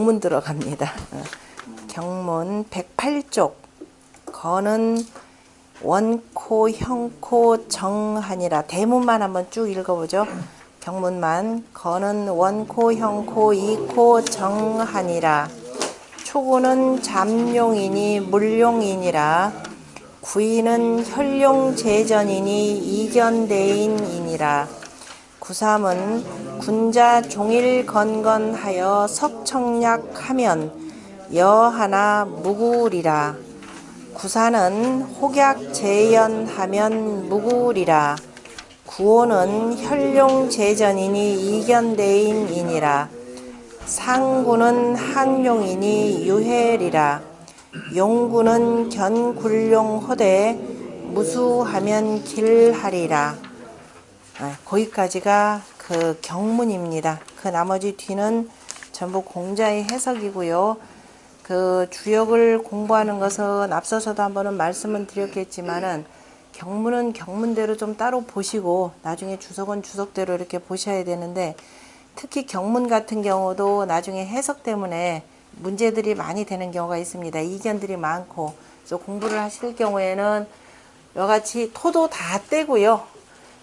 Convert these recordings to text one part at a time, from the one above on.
경문 들어갑니다. 경문 108쪽. 거는 원코, 형코, 정하니라. 대문만 한번 쭉 읽어보죠. 경문만. 거는 원코, 형코, 이코, 정하니라. 초구는 잠용이니 물용이니라. 구이는 혈룡제전이니 이견대인이니라. 구삼은 군자 종일건건하여 석청약하면 여하나 무구리라. 구사는 혹약재연하면 무구리라. 구오는 혈룡제전이니 이견대인이니라. 상구는 항용이니 유해리라. 용구는 견굴용호대 무수하면 길하리라. 거기까지가 그 경문입니다. 그 나머지 뒤는 전부 공자의 해석이고요. 그 주역을 공부하는 것은 앞서서도 한번은 말씀을 드렸겠지만은 경문은 경문대로 좀 따로 보시고 나중에 주석은 주석대로 이렇게 보셔야 되는데, 특히 경문 같은 경우도 나중에 해석 때문에 문제들이 많이 되는 경우가 있습니다. 이견들이 많고. 그래서 공부를 하실 경우에는 이같이 토도 다 떼고요.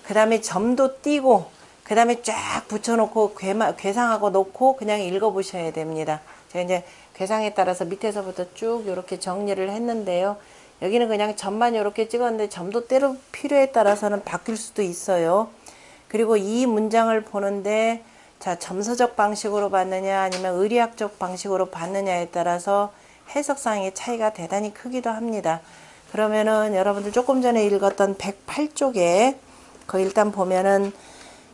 그 다음에 점도 띄고 그 다음에 쫙 붙여놓고 괴상하고 놓고 그냥 읽어보셔야 됩니다. 제가 이제 괴상에 따라서 밑에서부터 쭉 이렇게 정리를 했는데요. 여기는 그냥 점만 이렇게 찍었는데 점도 때로 필요에 따라서는 바뀔 수도 있어요. 그리고 이 문장을 보는데 자, 점서적 방식으로 봤느냐 아니면 의리학적 방식으로 봤느냐에 따라서 해석상의 차이가 대단히 크기도 합니다. 그러면은 여러분들 조금 전에 읽었던 108쪽에 거기 일단 보면은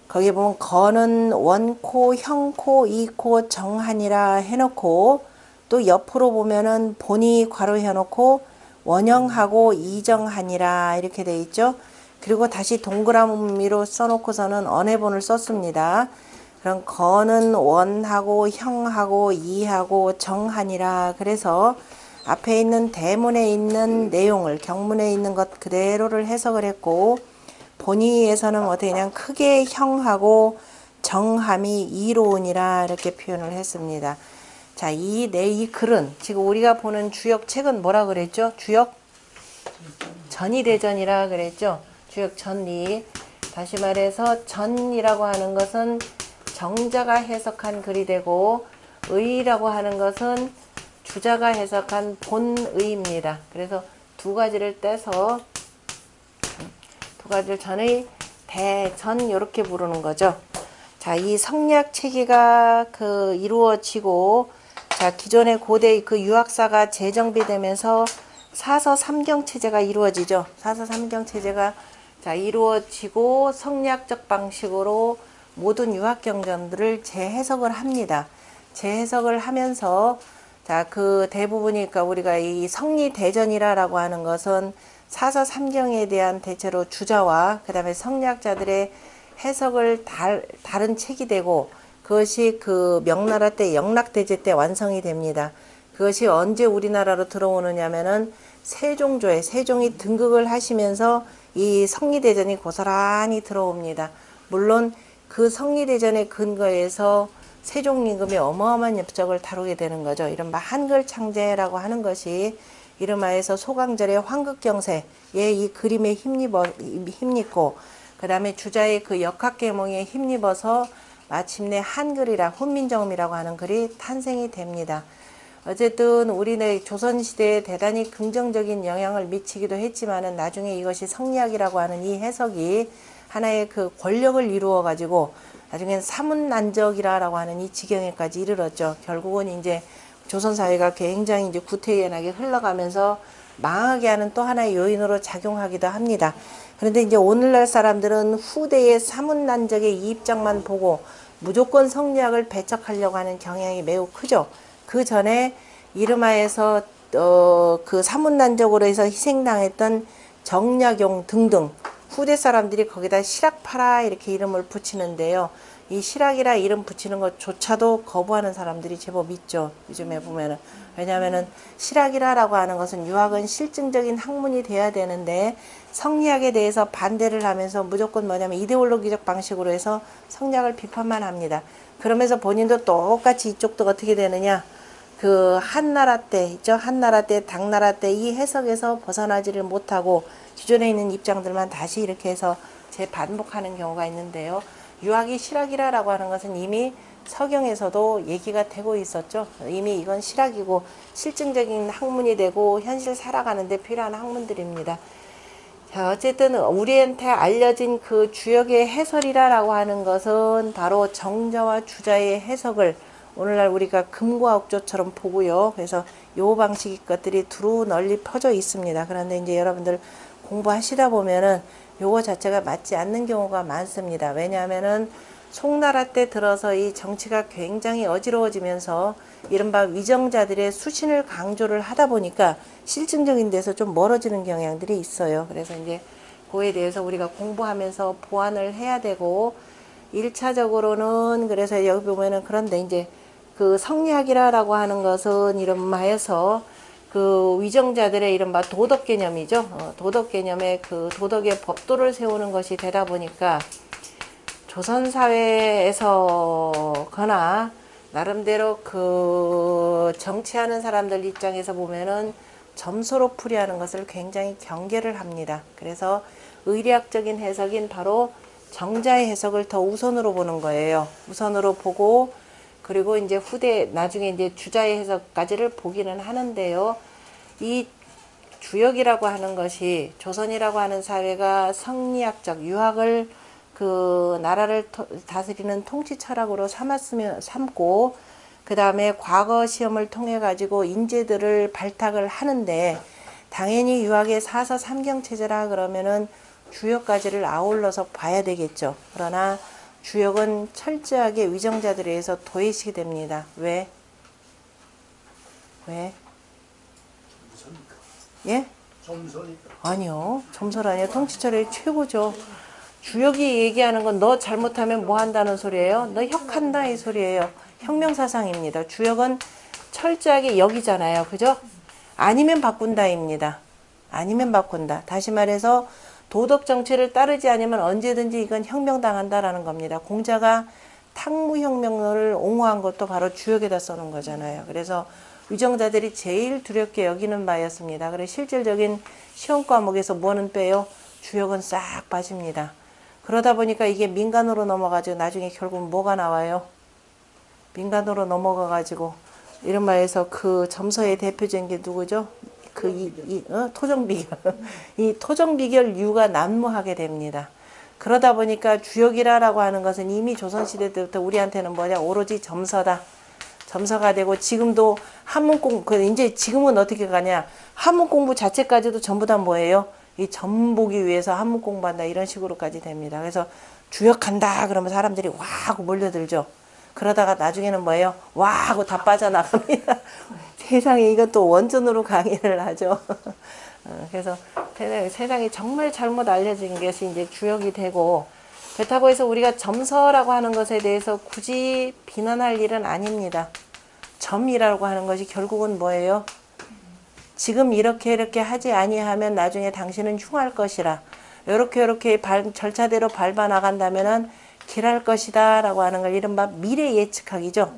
거기 보면 거는 원코, 형코, 이코, 정하니라 해놓고 또 옆으로 보면은 본이 괄호 해놓고 원형하고 이정하니라 이렇게 돼 있죠. 그리고 다시 동그라미로 써놓고서는 언해본을 썼습니다. 그럼 거는 원하고 형하고 이하고 정하니라. 그래서 앞에 있는 대문에 있는 내용을 경문에 있는 것 그대로를 해석을 했고, 본의에서는 어떻게 그냥 크게 형하고 정함이 이로우니라 이렇게 표현을 했습니다. 자, 이 글은 지금 우리가 보는 주역 책은 뭐라 그랬죠? 주역 전이대전이라 그랬죠? 주역 전이. 다시 말해서 전이라고 하는 것은 정자가 해석한 글이 되고, 의라고 하는 것은 주자가 해석한 본의입니다. 그래서 두 가지를 떼서 두 가지를 전의 대전 이렇게 부르는 거죠. 자, 이 성리학 체계가 이루어지고, 자, 기존의 고대 그 유학사가 재정비되면서 사서 삼경 체제가 이루어지죠. 사서 삼경 체제가 자 이루어지고 성리학적 방식으로 모든 유학경전들을 재해석을 합니다. 재해석을 하면서 자, 그 대부분이 그러니까 우리가 이 성리대전이라고 하는 것은 사서 삼경에 대한 대체로 주자와 그 다음에 성리학자들의 해석을 다른 책이 되고, 그것이 그 명나라 때 영락대제 때 완성이 됩니다. 그것이 언제 우리나라로 들어오느냐면은 세종조에 세종이 등극을 하시면서 이 성리대전이 고스란히 들어옵니다. 물론 그 성리대전의 근거에서 세종임금이 어마어마한 엽적을 다루게 되는 거죠. 이른바 한글창제라고 하는 것이 이름하여서 소강절의 황극경세의 이 그림에 힘입고 그 다음에 주자의 그 역학계몽에 힘입어서 마침내 한글이라 훈민정음이라고 하는 글이 탄생이 됩니다. 어쨌든 우리네 조선시대에 대단히 긍정적인 영향을 미치기도 했지만은 나중에 이것이 성리학이라고 하는 이 해석이 하나의 그 권력을 이루어 가지고 나중엔 사문난적이라고 하는 이 지경에까지 이르렀죠. 결국은 이제 조선 사회가 굉장히 이제 구태연하게 흘러가면서 망하게 하는 또 하나의 요인으로 작용하기도 합니다. 그런데 이제 오늘날 사람들은 후대의 사문난적의 이 입장만 보고 무조건 성리학을 배척하려고 하는 경향이 매우 크죠. 그 전에 이름하여서 그 사문난적으로 해서 희생당했던 정약용 등등 후대 사람들이 거기다 실학파라 이렇게 이름을 붙이는데요. 이 실학이라 이름 붙이는 것조차도 거부하는 사람들이 제법 있죠. 요즘에 보면은. 왜냐하면은 실학이라고 하는 것은 유학은 실증적인 학문이 돼야 되는데 성리학에 대해서 반대를 하면서 무조건 뭐냐면 이데올로기적 방식으로 해서 성리학을 비판만 합니다. 그러면서 본인도 똑같이 이쪽도 어떻게 되느냐. 그 한나라 때 있죠. 한나라 때, 당나라 때 이 해석에서 벗어나지를 못하고 기존에 있는 입장들만 다시 이렇게 해서 재반복하는 경우가 있는데요. 유학이 실학이라고 하는 것은 이미 서경에서도 얘기가 되고 있었죠. 이미 이건 실학이고 실증적인 학문이 되고 현실 살아가는데 필요한 학문들입니다. 자, 어쨌든 우리한테 알려진 그 주역의 해설이라고 하는 것은 바로 정자와 주자의 해석을 오늘날 우리가 금과 옥조처럼 보고요. 그래서 요 방식 것들이 두루 널리 퍼져 있습니다. 그런데 이제 여러분들 공부하시다 보면은 요거 자체가 맞지 않는 경우가 많습니다. 왜냐하면은 송나라 때 들어서 이 정치가 굉장히 어지러워지면서 이른바 위정자들의 수신을 강조를 하다 보니까 실증적인 데서 좀 멀어지는 경향들이 있어요. 그래서 이제 그에 대해서 우리가 공부하면서 보완을 해야 되고, 1차적으로는 그래서 여기 보면은 그런데 이제 그 성리학이라고 하는 것은 이른바해서 그 위정자들의 이른바 도덕 개념이죠. 도덕 개념의 그 도덕의 법도를 세우는 것이 되다 보니까 조선 사회에서거나 나름대로 그 정치하는 사람들 입장에서 보면은 점수로 풀이하는 것을 굉장히 경계를 합니다. 그래서 의리학적인 해석인 바로 정자의 해석을 더 우선으로 보는 거예요. 우선으로 보고, 그리고 이제 후대 나중에 이제 주자의 해석까지를 보기는 하는데요. 이 주역이라고 하는 것이 조선이라고 하는 사회가 성리학적 유학을 그 나라를 다스리는 통치 철학으로 삼고, 그 다음에 과거 시험을 통해 가지고 인재들을 발탁을 하는데, 당연히 유학의 사서 삼경 체제라 그러면은 주역까지를 아울러서 봐야 되겠죠. 그러나 주역은 철저하게 위정자들에 의해서 도외시 됩니다. 왜? 예? 점서니까. 아니요. 점서가 아니라 통치철의 최고죠. 주역이 얘기하는 건 너 잘못하면 뭐 한다는 소리예요? 너 혁한다 이 소리예요. 혁명사상입니다. 주역은 철저하게 여기잖아요. 그죠? 아니면 바꾼다입니다. 아니면 바꾼다. 다시 말해서 도덕 정체를 따르지 않으면 언제든지 이건 혁명당한다라는 겁니다. 공자가 탕무혁명을 옹호한 것도 바로 주역에다 써놓은 거잖아요. 그래서 위정자들이 제일 두렵게 여기는 바였습니다. 그래서 실질적인 시험 과목에서 뭐는 빼요? 주역은 싹 빠집니다. 그러다 보니까 이게 민간으로 넘어가지고 나중에 결국 뭐가 나와요? 민간으로 넘어가가지고 이런 말에서 그 점서의 대표적인 게 누구죠? 토정비결. 이 토정비결 유가 난무하게 됩니다. 그러다 보니까 주역이라고 하는 것은 이미 조선시대 때부터 우리한테는 뭐냐? 오로지 점서다. 점서가 되고, 지금도 한문 공부, 이제 지금은 어떻게 가냐? 한문 공부 자체까지도 전부 다 뭐예요? 이 점보기 위해서 한문 공부한다. 이런 식으로까지 됩니다. 그래서 주역한다. 그러면 사람들이 와 하고 몰려들죠. 그러다가 나중에는 뭐예요? 와 하고 다 빠져나갑니다. 세상에 이것도 원전으로 강의를 하죠. 그래서 세상이 정말 잘못 알려진 것이 이제 주역이 되고, 그렇다고 해서 우리가 점서라고 하는 것에 대해서 굳이 비난할 일은 아닙니다. 점이라고 하는 것이 결국은 뭐예요? 지금 이렇게 하지 아니하면 나중에 당신은 흉할 것이라. 이렇게 절차대로 밟아 나간다면은 길할 것이다 라고 하는 걸 이른바 미래 예측학이죠.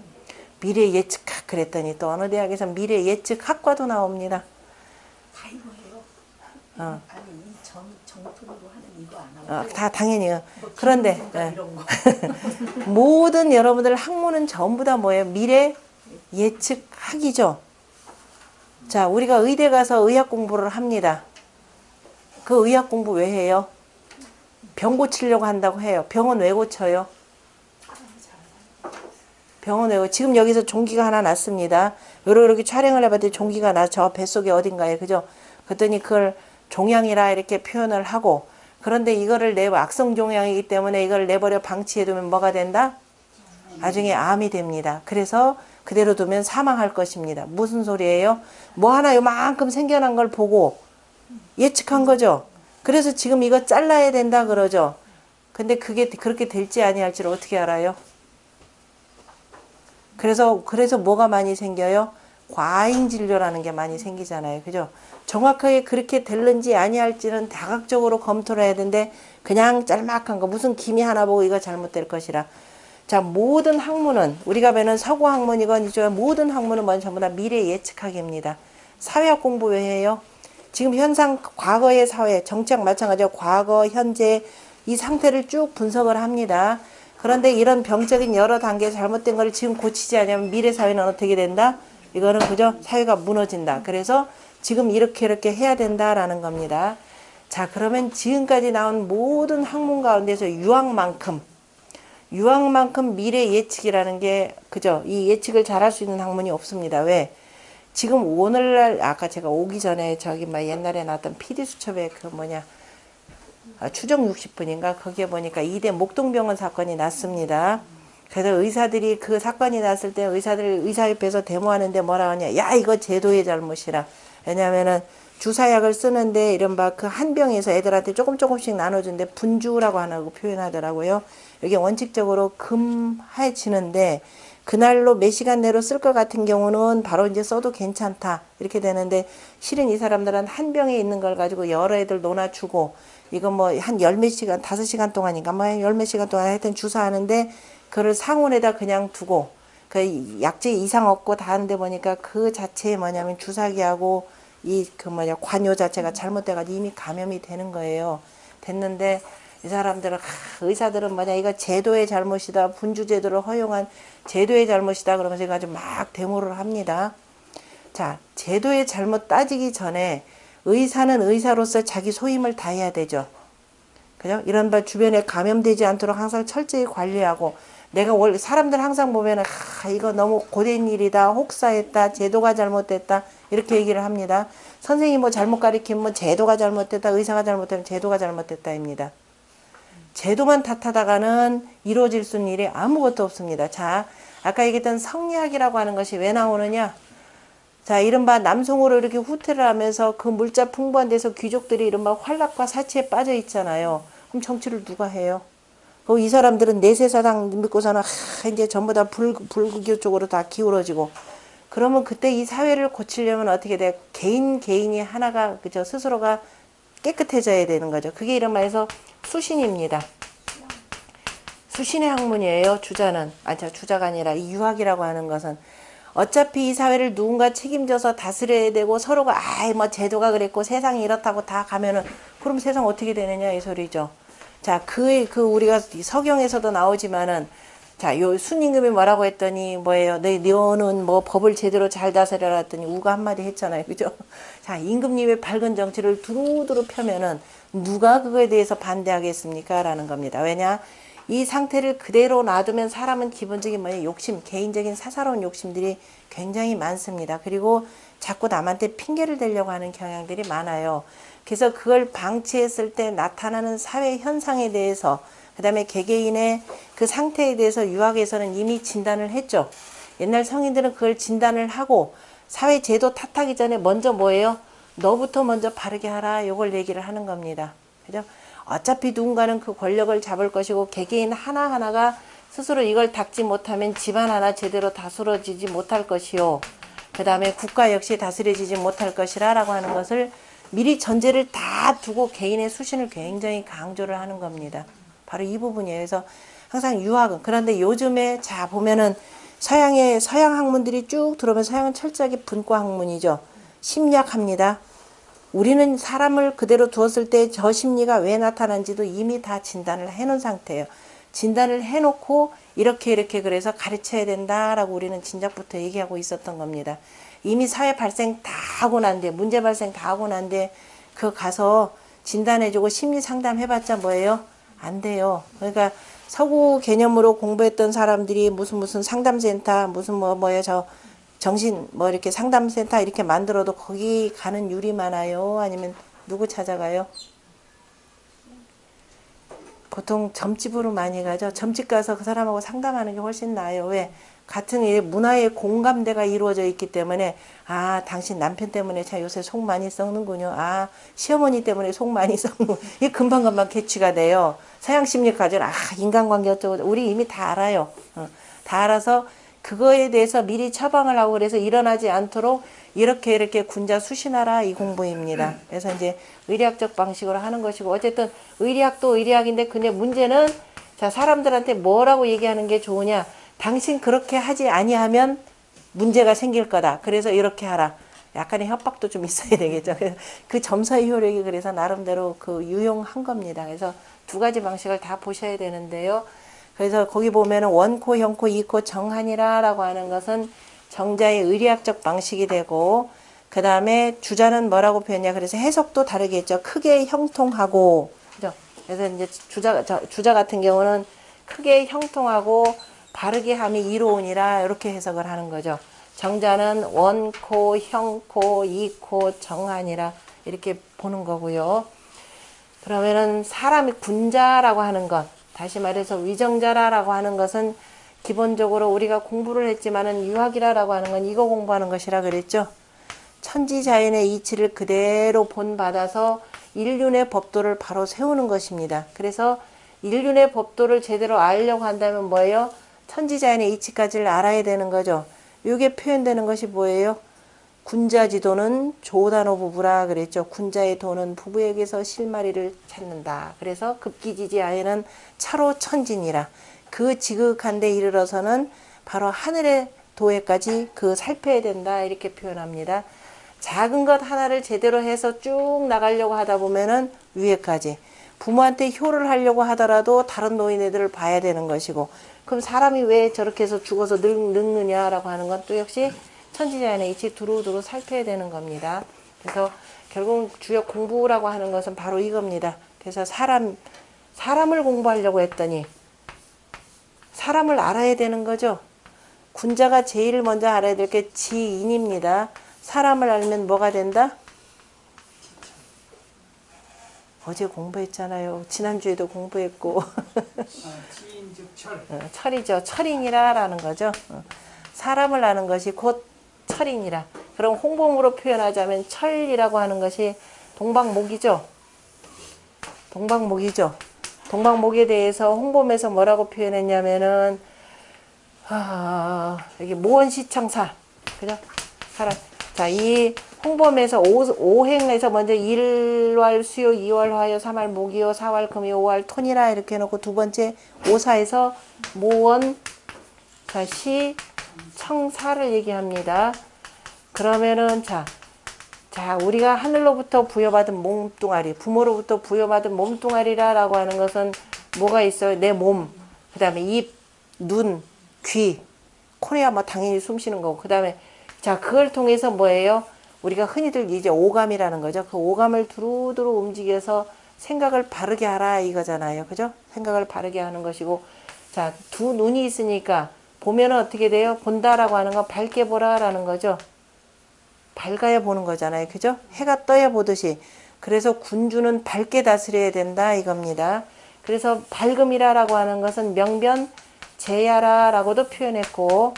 미래 예측학 그랬더니 또 어느 대학에서 미래 예측학과도 나옵니다. 다 이거예요. 아니 이 정통으로 하는 이거 안 하고. 다 당연히요. 뭐 그런데 모든 여러분들 학문은 전부 다 뭐예요? 미래 예측학이죠. 자, 우리가 의대 가서 의학 공부를 합니다. 그 의학 공부 왜 해요? 병 고치려고 한다고 해요. 병은 왜 고쳐요? 병원 왜 지금 여기서 종기가 하나 났습니다. 이렇게 촬영을 해봤더니 종기가 나 저 뱃속에 어딘가에, 그죠? 그랬더니 그걸 종양이라 이렇게 표현을 하고, 그런데 이거를 악성 종양이기 때문에 이걸 내버려 방치해두면 뭐가 된다? 나중에 암이 됩니다. 그래서 그대로 두면 사망할 것입니다. 무슨 소리예요? 뭐 하나 요만큼 생겨난 걸 보고 예측한 거죠. 그래서 지금 이거 잘라야 된다 그러죠. 근데 그게 그렇게 될지 아니할지를 어떻게 알아요? 그래서 뭐가 많이 생겨요? 과잉 진료라는 게 많이 생기잖아요. 그죠? 정확하게 그렇게 될는지 아니할지는 다각적으로 검토를 해야 되는데, 그냥 짤막한 거 무슨 기미 하나 보고 이거 잘못될 것이라. 자, 모든 학문은 우리가 배우는 서구 학문이건 이쪽 모든 학문은 먼저 전부 다 미래 예측하기입니다. 사회학 공부 왜 해요? 지금 현상 과거의 사회 정책 마찬가지로 과거 현재 이 상태를 쭉 분석을 합니다. 그런데 이런 병적인 여러 단계 잘못된 걸 지금 고치지 않으면 미래 사회는 어떻게 된다? 이거는 그저 사회가 무너진다. 그래서 지금 이렇게 해야 된다라는 겁니다. 자, 그러면 지금까지 나온 모든 학문 가운데서 유학만큼 미래 예측이라는 게 그죠? 이 예측을 잘할 수 있는 학문이 없습니다. 왜? 지금 오늘날 아까 제가 오기 전에 저기 막 옛날에 나왔던 PD수첩에 그 뭐냐 추정 60분인가 거기에 보니까 2대 목동병원 사건이 났습니다. 그래서 의사들이 그 사건이 났을 때 의사들 의사협회에서 데모하는데 뭐라 하냐, 야 이거 제도의 잘못이라. 왜냐하면은 주사약을 쓰는데 이른바 그 한 병에서 애들한테 조금씩 나눠주는데 분주라고 하나고 표현하더라고요. 이게 원칙적으로 금해지는데 그날로 몇 시간 내로 쓸 것 같은 경우는 바로 이제 써도 괜찮다 이렇게 되는데, 실은 이 사람들은 한 병에 있는 걸 가지고 여러 애들 논아주고 이거 뭐 한 열 몇 시간 5시간 동안인가 뭐 열 몇 시간 동안 하여튼 주사하는데 그걸 상온에다 그냥 두고 그 약재 이상 없고 다 하는데 보니까 그 자체에 뭐냐면 주사기하고 이 그 뭐냐 관요 자체가 잘못돼가지고 이미 감염이 되는 거예요. 됐는데 이 사람들은 의사들은 뭐냐 이거 제도의 잘못이다, 분주 제도를 허용한 제도의 잘못이다 그러면서 이거 아주 막 데모를 합니다. 자, 제도의 잘못 따지기 전에 의사는 의사로서 자기 소임을 다해야 되죠. 그죠? 이런 바 주변에 감염되지 않도록 항상 철저히 관리하고, 내가 원래 사람들 항상 보면은 이거 너무 고된 일이다, 혹사했다, 제도가 잘못됐다 이렇게 얘기를 합니다. 선생님이 뭐 잘못 가르치면 뭐 제도가 잘못됐다, 의사가 잘못되면 제도가 잘못됐다입니다. 제도만 탓하다가는 이루어질 수 있는 일이 아무것도 없습니다. 자, 아까 얘기했던 성리학이라고 하는 것이 왜 나오느냐? 자, 이른바 남송으로 이렇게 후퇴를 하면서 그 물자 풍부한 데서 귀족들이 이른바 활락과 사치에 빠져 있잖아요. 그럼 정치를 누가 해요? 이 사람들은 내세사당 믿고서는 이제 전부 다 불구교 쪽으로 다 기울어지고, 그러면 그때 이 사회를 고치려면 어떻게 돼? 개인이 하나가 그저 스스로가 깨끗해져야 되는 거죠. 그게 이른바해서 수신입니다. 수신의 학문이에요. 주자는. 주자가 아니라 이 유학이라고 하는 것은 어차피 이 사회를 누군가 책임져서 다스려야 되고, 서로가 뭐 제도가 그랬고 세상이 이렇다고 다 가면은 그럼 세상 어떻게 되느냐 이 소리죠. 자, 우리가 서경에서도 나오지만은, 자, 요 순임금이 뭐라고 했더니 뭐예요? 너는 뭐 법을 제대로 잘 다스려라 했더니 우가 한마디 했잖아요. 그죠? 자, 임금님의 밝은 정치를 두루두루 펴면은 누가 그거에 대해서 반대하겠습니까? 라는 겁니다. 왜냐? 이 상태를 그대로 놔두면 사람은 기본적인 뭐예요? 욕심, 개인적인 사사로운 욕심들이 굉장히 많습니다. 그리고 자꾸 남한테 핑계를 대려고 하는 경향들이 많아요. 그래서 그걸 방치했을 때 나타나는 사회 현상에 대해서, 그 다음에 개개인의 그 상태에 대해서 유학에서는 이미 진단을 했죠. 옛날 성인들은 그걸 진단을 하고 사회 제도 탓하기 전에 먼저 뭐예요? 너부터 먼저 바르게 하라, 요걸 얘기를 하는 겁니다. 그죠? 어차피 누군가는 그 권력을 잡을 것이고, 개개인 하나하나가 스스로 이걸 닦지 못하면 집안 하나 제대로 다스려지지 못할 것이요, 그 다음에 국가 역시 다스려지지 못할 것이라 라고 하는 것을 미리 전제를 다 두고 개인의 수신을 굉장히 강조를 하는 겁니다. 바로 이 부분이에요. 그래서 항상 유학은, 그런데 요즘에 자 보면은 서양 학문들이 쭉 들어오면 서양은 철저하게 분과 학문이죠. 심리학합니다. 우리는 사람을 그대로 두었을 때 저 심리가 왜 나타난지도 이미 다 진단을 해놓은 상태예요. 진단을 해놓고 이렇게 그래서 가르쳐야 된다라고 우리는 진작부터 얘기하고 있었던 겁니다. 이미 사회 발생 다 하고 난데, 문제 발생 다 하고 난데 그 가서 진단해주고 심리 상담해봤자 뭐예요? 안 돼요. 그러니까 서구 개념으로 공부했던 사람들이 무슨 상담센터, 무슨 정신 이렇게 상담센터 이렇게 만들어도 거기 가는 율이 많아요? 아니면 누구 찾아가요? 보통 점집으로 많이 가죠. 점집 가서 그 사람하고 상담하는 게 훨씬 나아요. 왜? 같은 문화의 공감대가 이루어져 있기 때문에, 당신 남편 때문에 자 요새 속 많이 썩는군요. 시어머니 때문에 속 많이 썩는군요. 이게 금방금방 캐치가 돼요. 서양 심리학자는 인간관계 어쩌고 우리 이미 다 알아요. 다 알아서 그거에 대해서 미리 처방을 하고, 그래서 일어나지 않도록 이렇게 군자 수신하라, 이 공부입니다. 그래서 이제 의리학적 방식으로 하는 것이고, 어쨌든 의리학도 의리학인데 근데 문제는 자, 사람들한테 뭐라고 얘기하는 게 좋으냐? 당신 그렇게 하지 아니하면 문제가 생길 거다. 그래서 이렇게 하라. 약간의 협박도 좀 있어야 되겠죠. 그 점사의 효력이 그래서 나름대로 그 유용한 겁니다. 그래서 두 가지 방식을 다 보셔야 되는데요. 그래서 거기 보면은 원코, 형코, 이코, 정한이라라고 하는 것은 정자의 의리학적 방식이 되고, 그 다음에 주자는 뭐라고 표현냐? 그래서 해석도 다르겠죠. 크게 형통하고, 그죠? 그래서 이제 주자 같은 경우는 크게 형통하고 바르게 함이 이로우니라 이렇게 해석을 하는 거죠. 정자는 원코, 형코, 이코, 정한이라 이렇게 보는 거고요. 그러면은 사람이 군자라고 하는 것, 다시 말해서 위정자라고 하는 것은 기본적으로 우리가 공부를 했지만은 유학이라고 하는 건 이거 공부하는 것이라 그랬죠. 천지자연의 이치를 그대로 본받아서 일륜의 법도를 바로 세우는 것입니다. 그래서 일륜의 법도를 제대로 알려고 한다면 뭐예요? 천지자연의 이치까지를 알아야 되는 거죠. 이게 표현되는 것이 뭐예요? 군자지도는 조단호 부부라 그랬죠. 군자의 도는 부부에게서 실마리를 찾는다. 그래서 급기지지하에는 차로 천진이라. 그 지극한 데 이르러서는 바로 하늘의 도에까지 그 살펴야 된다. 이렇게 표현합니다. 작은 것 하나를 제대로 해서 쭉 나가려고 하다 보면은 위에까지. 부모한테 효를 하려고 하더라도 다른 노인네들을 봐야 되는 것이고, 그럼 사람이 왜 저렇게 해서 죽어서 늙느냐라고 하는 건 또 역시 천지자연의 이치 두루두루 살펴야 되는 겁니다. 그래서 결국 주요 공부라고 하는 것은 바로 이겁니다. 그래서 사람을 공부하려고 했더니 사람을 알아야 되는 거죠. 군자가 제일 먼저 알아야 될 게 지인입니다. 사람을 알면 뭐가 된다? 어제 공부했잖아요. 지난주에도 공부했고. 지인 즉 철. 철이죠. 철인이라라는 거죠. 사람을 아는 것이 곧 철인이라. 그럼 홍범으로 표현하자면 철이라고 하는 것이 동방목이죠. 동방목이죠. 동방목에 대해서 홍범에서 뭐라고 표현했냐면은 여기 모원시청사, 그죠? 사람. 자, 이 홍범에서 오행에서 먼저 일월 수요, 2월 화요, 3월 목이요, 4월 금요, 5월 토니라 이렇게 해놓고 두 번째 오사에서 모원, 자, 시, 청사를 얘기합니다. 그러면은 자, 우리가 하늘로부터 부여받은 몸뚱아리, 부모로부터 부여받은 몸뚱아리라고 하는 것은 뭐가 있어요? 내 몸, 그 다음에 입, 눈, 귀, 코내야 뭐 당연히 숨 쉬는 거고, 그 다음에 자, 그걸 통해서 뭐예요? 우리가 흔히들 이제 오감이라는 거죠. 그 오감을 두루두루 움직여서 생각을 바르게 하라 이거잖아요. 그죠? 생각을 바르게 하는 것이고, 자, 두 눈이 있으니까 보면은 어떻게 돼요? 본다라고 하는 건 밝게 보라라는 거죠. 밝아야 보는 거잖아요. 그죠? 해가 떠야 보듯이. 그래서 군주는 밝게 다스려야 된다 이겁니다. 그래서 밝음이라고 하는 것은 명변제야라라고도 표현했고,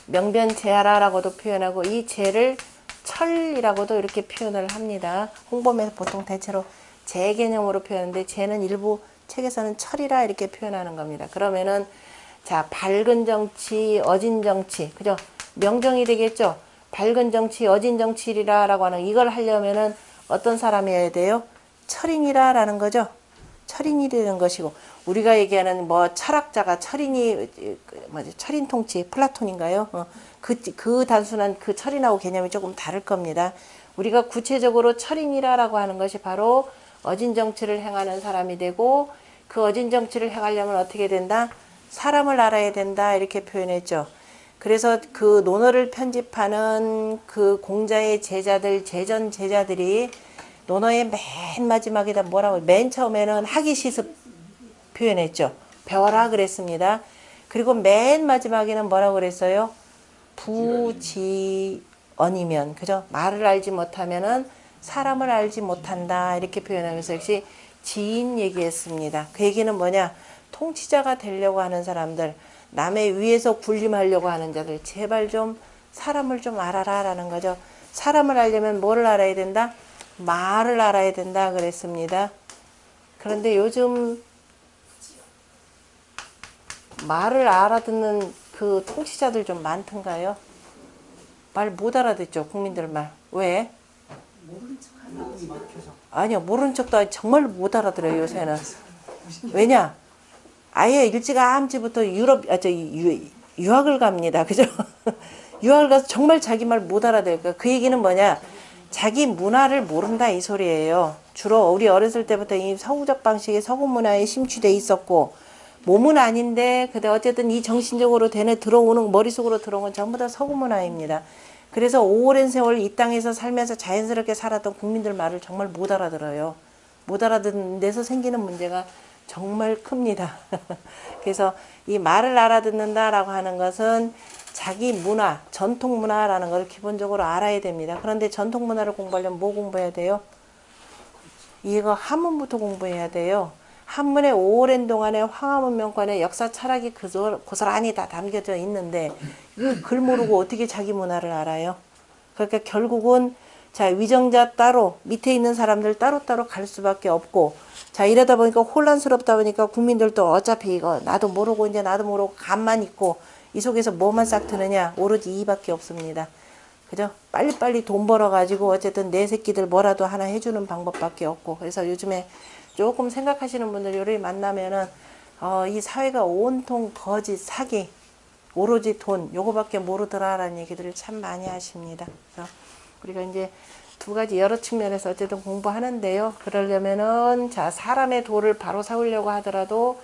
명변제야라라고도 표현하고, 이 제를 철이라고도 이렇게 표현을 합니다. 홍범에서 보통 대체로 제 개념으로 표현하는데, 제는 일부 책에서는 철이라 이렇게 표현하는 겁니다. 그러면은 자, 밝은 정치, 어진 정치, 그죠? 명정이 되겠죠? 밝은 정치, 어진 정치리라라고 하는 이걸 하려면은 어떤 사람이어야 돼요? 철인이라라는 거죠. 철인이 되는 것이고, 우리가 얘기하는 뭐 철학자가 철인이 뭐지? 철인 통치 플라톤인가요? 그 단순한 그 철인하고 개념이 조금 다를 겁니다. 우리가 구체적으로 철인이라라고 하는 것이 바로 어진 정치를 행하는 사람이 되고, 그 어진 정치를 행하려면 어떻게 된다? 사람을 알아야 된다 이렇게 표현했죠. 그래서 그 논어를 편집하는 그 공자의 제자들, 제전 제자들이 논어의 맨 마지막에다 뭐라고, 맨 처음에는 학이시습 표현했죠. 배워라 그랬습니다. 그리고 맨 마지막에는 뭐라고 그랬어요? 부지언이면, 그죠? 말을 알지 못하면은 사람을 알지 못한다 이렇게 표현하면서 역시 지인 얘기했습니다. 그 얘기는 뭐냐? 통치자가 되려고 하는 사람들, 남의 위에서 군림하려고 하는 자들, 제발 좀 사람을 좀 알아라 라는 거죠. 사람을 알려면 뭐를 알아야 된다? 말을 알아야 된다 그랬습니다. 그런데 요즘 말을 알아듣는 그 통치자들 좀 많던가요? 말 못 알아듣죠, 국민들 말. 왜? 모른 척 하는 마음이 막혀서. 아니요, 모르는 척도 아니, 정말 못 알아들어요, 요새는. 왜냐? 아예 일찌감치부터 유학을 갑니다. 그죠? 유학을 가서 정말 자기 말 못 알아들을까. 그 얘기는 뭐냐? 자기 문화를 모른다 이 소리예요. 주로 우리 어렸을 때부터 이 서구적 방식의 서구 문화에 심취돼 있었고 몸은 아닌데 근데 어쨌든 이 정신적으로 되뇌 들어오는 머릿속으로 들어온 건 전부 다 서구 문화입니다. 그래서 오랜 세월 이 땅에서 살면서 자연스럽게 살았던 국민들 말을 정말 못 알아들어요. 못 알아듣는 데서 생기는 문제가 정말 큽니다. 그래서 이 말을 알아듣는다라고 하는 것은 자기 문화, 전통 문화라는 걸 기본적으로 알아야 됩니다. 그런데 전통 문화를 공부하려면 뭐 공부해야 돼요? 이거 한문부터 공부해야 돼요. 한문의 오랜 동안의 황하문명관의 역사 철학이 고스란히 다 담겨져 있는데 이 글 모르고 어떻게 자기 문화를 알아요? 그러니까 결국은 자 위정자 따로 밑에 있는 사람들 따로따로 갈 수밖에 없고 자 이러다 보니까 혼란스럽다 보니까 국민들도 어차피 이거 나도 모르고 이제 나도 모르고 간만 있고 이 속에서 뭐만 싹 트느냐 오로지 이밖에 없습니다. 그죠? 빨리빨리 돈 벌어가지고 어쨌든 내 새끼들 뭐라도 하나 해주는 방법밖에 없고 그래서 요즘에 조금 생각하시는 분들 요리 만나면은 이 사회가 온통 거짓 사기 오로지 돈 요거밖에 모르더라라는 얘기들을 참 많이 하십니다. 그래서 우리가 이제 두 가지 여러 측면에서 어쨌든 공부하는데요. 그러려면은 자 사람의 도를 바로 세우려고 하더라도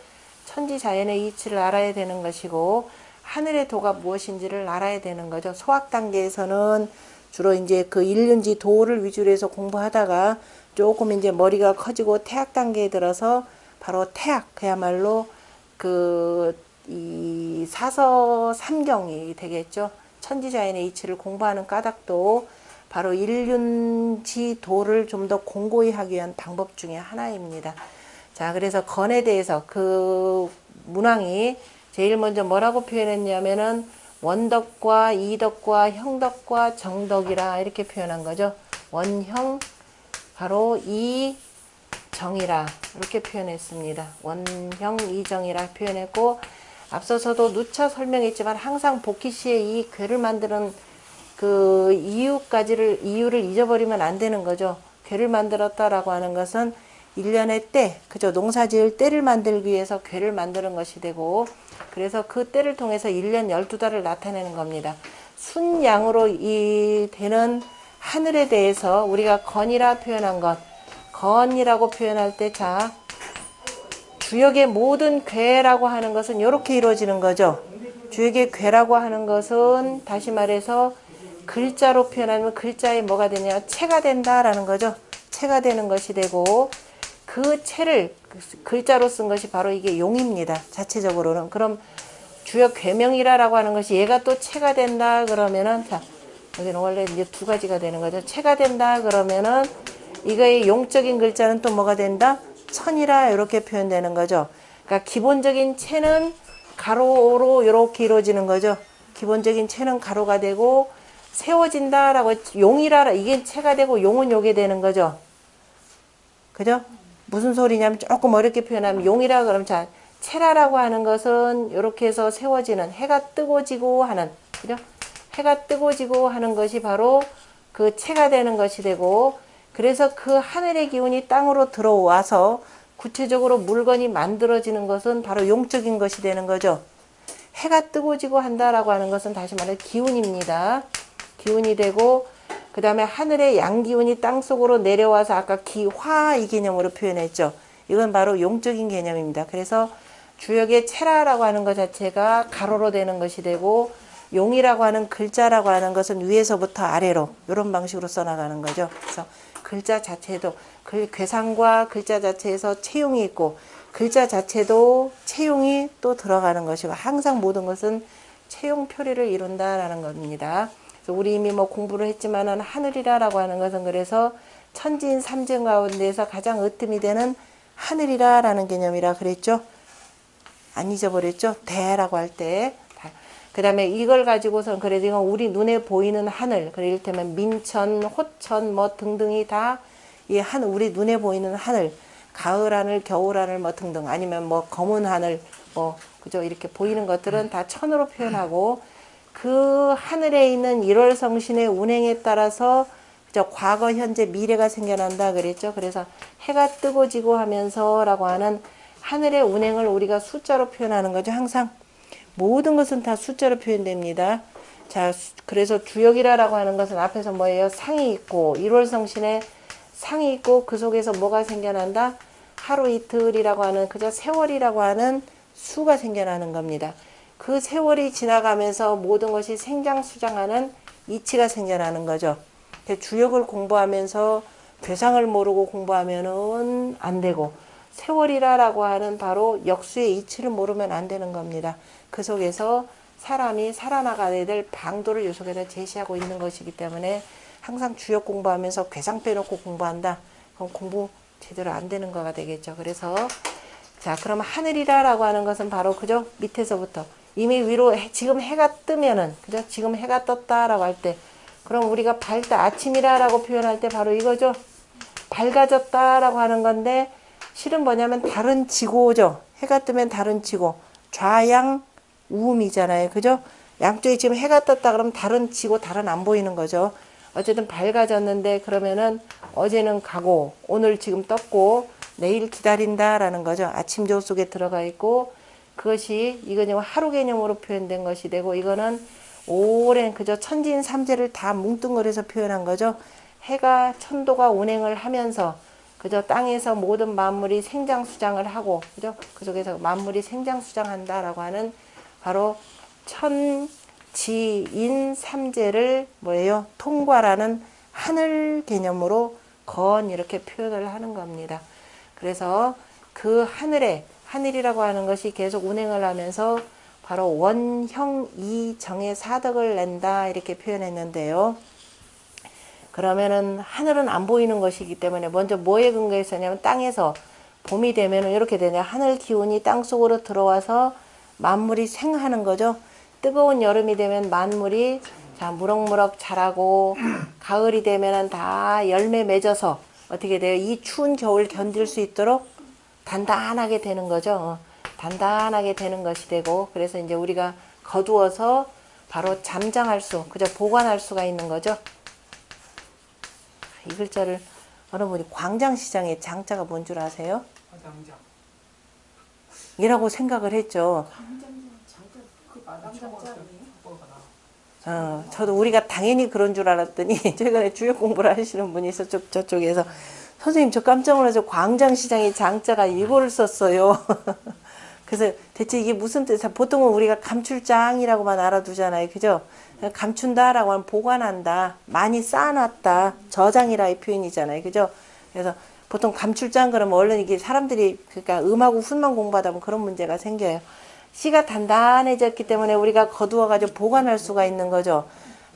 천지자연의 이치를 알아야 되는 것이고 하늘의 도가 무엇인지를 알아야 되는 거죠. 소학 단계에서는 주로 이제 그 일륜지 도를 위주로 해서 공부하다가 조금 이제 머리가 커지고 태학 단계에 들어서 바로 태학 그야말로 이 사서 삼경이 되겠죠. 천지자연의 이치를 공부하는 까닭도 바로 일륜지 도를 좀 더 공고히 하기 위한 방법 중에 하나입니다. 자, 그래서 건에 대해서 그 문왕이 제일 먼저 뭐라고 표현했냐면은 원덕과 이덕과 형덕과 정덕이라 이렇게 표현한 거죠. 원형 바로 이정이라 이렇게 표현했습니다. 원형 이정이라 표현했고 앞서서도 누차 설명했지만 항상 복희시에 이 괴를 만드는 그 이유를 잊어버리면 안 되는 거죠. 괴를 만들었다라고 하는 것은 일년의 때, 그죠? 농사 지을 때를 만들기 위해서 괴를 만드는 것이 되고, 그래서 그 때를 통해서 1년 12달을 나타내는 겁니다. 순양으로 되는 하늘에 대해서 우리가 건이라 표현한 것, 건이라고 표현할 때, 자, 주역의 모든 괴라고 하는 것은 이렇게 이루어지는 거죠. 주역의 괴라고 하는 것은 다시 말해서 글자로 표현하면 글자에 뭐가 되냐? 체가 된다라는 거죠. 체가 되는 것이 되고, 그 체를 글자로 쓴 것이 바로 이게 용입니다. 자체적으로는. 그럼 주역 괴명이라고 하는 것이 얘가 또 체가 된다 그러면은 자 여기는 원래 이제 두 가지가 되는 거죠. 체가 된다 그러면은 이거의 용적인 글자는 또 뭐가 된다? 천이라 이렇게 표현되는 거죠. 그러니까 기본적인 체는 가로로 이렇게 이루어지는 거죠. 기본적인 체는 가로가 되고 세워진다라고 용이라 이게 체가 되고 용은 요게 되는 거죠. 그죠? 무슨 소리냐면 조금 어렵게 표현하면 용이라 그러면 자 체라라고 하는 것은 이렇게 해서 세워지는 해가 뜨고 지고 하는 그죠? 해가 뜨고 지고 하는 것이 바로 그 체가 되는 것이 되고 그래서 그 하늘의 기운이 땅으로 들어와서 구체적으로 물건이 만들어지는 것은 바로 용적인 것이 되는 거죠. 해가 뜨고 지고 한다라고 하는 것은 다시 말해 기운입니다. 기운이 되고 그 다음에 하늘의 양기운이 땅속으로 내려와서 아까 기화 이 개념으로 표현했죠. 이건 바로 용적인 개념입니다. 그래서 주역의 체라라고 하는 것 자체가 가로로 되는 것이 되고 용이라고 하는 글자라고 하는 것은 위에서부터 아래로 이런 방식으로 써나가는 거죠. 그래서 글자 자체도 괴상과 글자 자체에서 체용이 있고 글자 자체도 체용이 또 들어가는 것이고 항상 모든 것은 체용 표리를 이룬다라는 겁니다. 우리 이미 뭐 공부를 했지만은 하늘이라라고 하는 것은 그래서 천지인 삼정 가운데서 가장 으뜸이 되는 하늘이라라는 개념이라 그랬죠. 안 잊어버렸죠. 대라고 할 때. 그 다음에 이걸 가지고선 그래도 이건 우리 눈에 보이는 하늘. 그래 이를테면 민천, 호천 뭐 등등이 다 이 우리 눈에 보이는 하늘. 가을 하늘, 겨울 하늘 뭐 등등 아니면 뭐 검은 하늘 뭐 그죠 이렇게 보이는 것들은 다 천으로 표현하고. 그 하늘에 있는 1월 성신의 운행에 따라서 그죠 과거, 현재, 미래가 생겨난다 그랬죠. 그래서 해가 뜨고 지고 하면서라고 하는 하늘의 운행을 우리가 숫자로 표현하는 거죠. 항상 모든 것은 다 숫자로 표현됩니다. 자, 그래서 주역이라고 하는 것은 앞에서 뭐예요? 상이 있고 1월성신에 상이 있고 그 속에서 뭐가 생겨난다? 하루 이틀이라고 하는 그저 세월이라고 하는 수가 생겨나는 겁니다. 그 세월이 지나가면서 모든 것이 생장수장하는 이치가 생겨나는 거죠. 주역을 공부하면서 괴상을 모르고 공부하면은 안 되고 세월이라고 하는 바로 역수의 이치를 모르면 안 되는 겁니다. 그 속에서 사람이 살아나가야 될 방도를 이 속에서 제시하고 있는 것이기 때문에 항상 주역 공부하면서 괴상 빼놓고 공부한다. 그럼 공부 제대로 안 되는 거가 되겠죠. 그래서 자, 그럼 하늘이라고 하는 것은 바로 그죠? 밑에서부터 이미 위로 지금 해가 뜨면은 그죠? 지금 해가 떴다라고 할 때 그럼 우리가 밝다 아침이라고 표현할 때 바로 이거죠. 밝아졌다라고 하는 건데 실은 뭐냐면 다른 지고죠. 해가 뜨면 다른 지고 좌양 우음이잖아요. 그죠? 양쪽에 지금 해가 떴다 그러면 다른 지고 다른 안 보이는 거죠. 어쨌든 밝아졌는데 그러면은 어제는 가고 오늘 지금 떴고 내일 기다린다라는 거죠. 아침조 속에 들어가 있고 그것이 이거는 하루 개념으로 표현된 것이 되고 이거는 오랜 그저 천진 삼재를 다 뭉뚱그려서 표현한 거죠. 해가 천도가 운행을 하면서 그저 땅에서 모든 만물이 생장수장을 하고 그죠? 그 속에서 만물이 생장수장한다라고 하는 바로 천지인 삼재를 뭐예요? 통과라는 하늘 개념으로 건 이렇게 표현을 하는 겁니다. 그래서 그 하늘이라고 하는 것이 계속 운행을 하면서 바로 원형이정의 사덕을 낸다 이렇게 표현했는데요. 그러면은 하늘은 안 보이는 것이기 때문에 먼저 뭐에 근거해서냐면 땅에서 봄이 되면은 이렇게 되냐 하늘 기운이 땅 속으로 들어와서 만물이 생하는 거죠. 뜨거운 여름이 되면 만물이 자 무럭무럭 자라고 가을이 되면은 다 열매 맺어서 어떻게 돼요? 이 추운 겨울 견딜 수 있도록 단단하게 되는 거죠. 단단하게 되는 것이 되고 그래서 이제 우리가 거두어서 바로 잠장할 수, 그저 보관할 수가 있는 거죠. 이 글자를 어느 분이 광장시장의 장자가 뭔 줄 아세요? 화장장. 이라고 생각을 했죠. 저도 우리가 당연히 그런 줄 알았더니 최근에 주역 공부를 하시는 분이 저쪽에서 선생님 저 깜짝 놀라서 광장시장의 장자가 이거를 썼어요. 그래서 대체 이게 무슨 뜻이야? 보통은 우리가 감출장이라고만 알아두잖아요. 그죠? 감춘다라고 하면 보관한다. 많이 쌓아놨다. 저장이라 이 표현이잖아요. 그죠? 그래서 보통 감출장 그러면 얼른 이게 사람들이 그러니까 음하고 훈만 공부하다 보면 그런 문제가 생겨요. 씨가 단단해졌기 때문에 우리가 거두어가지고 보관할 수가 있는 거죠.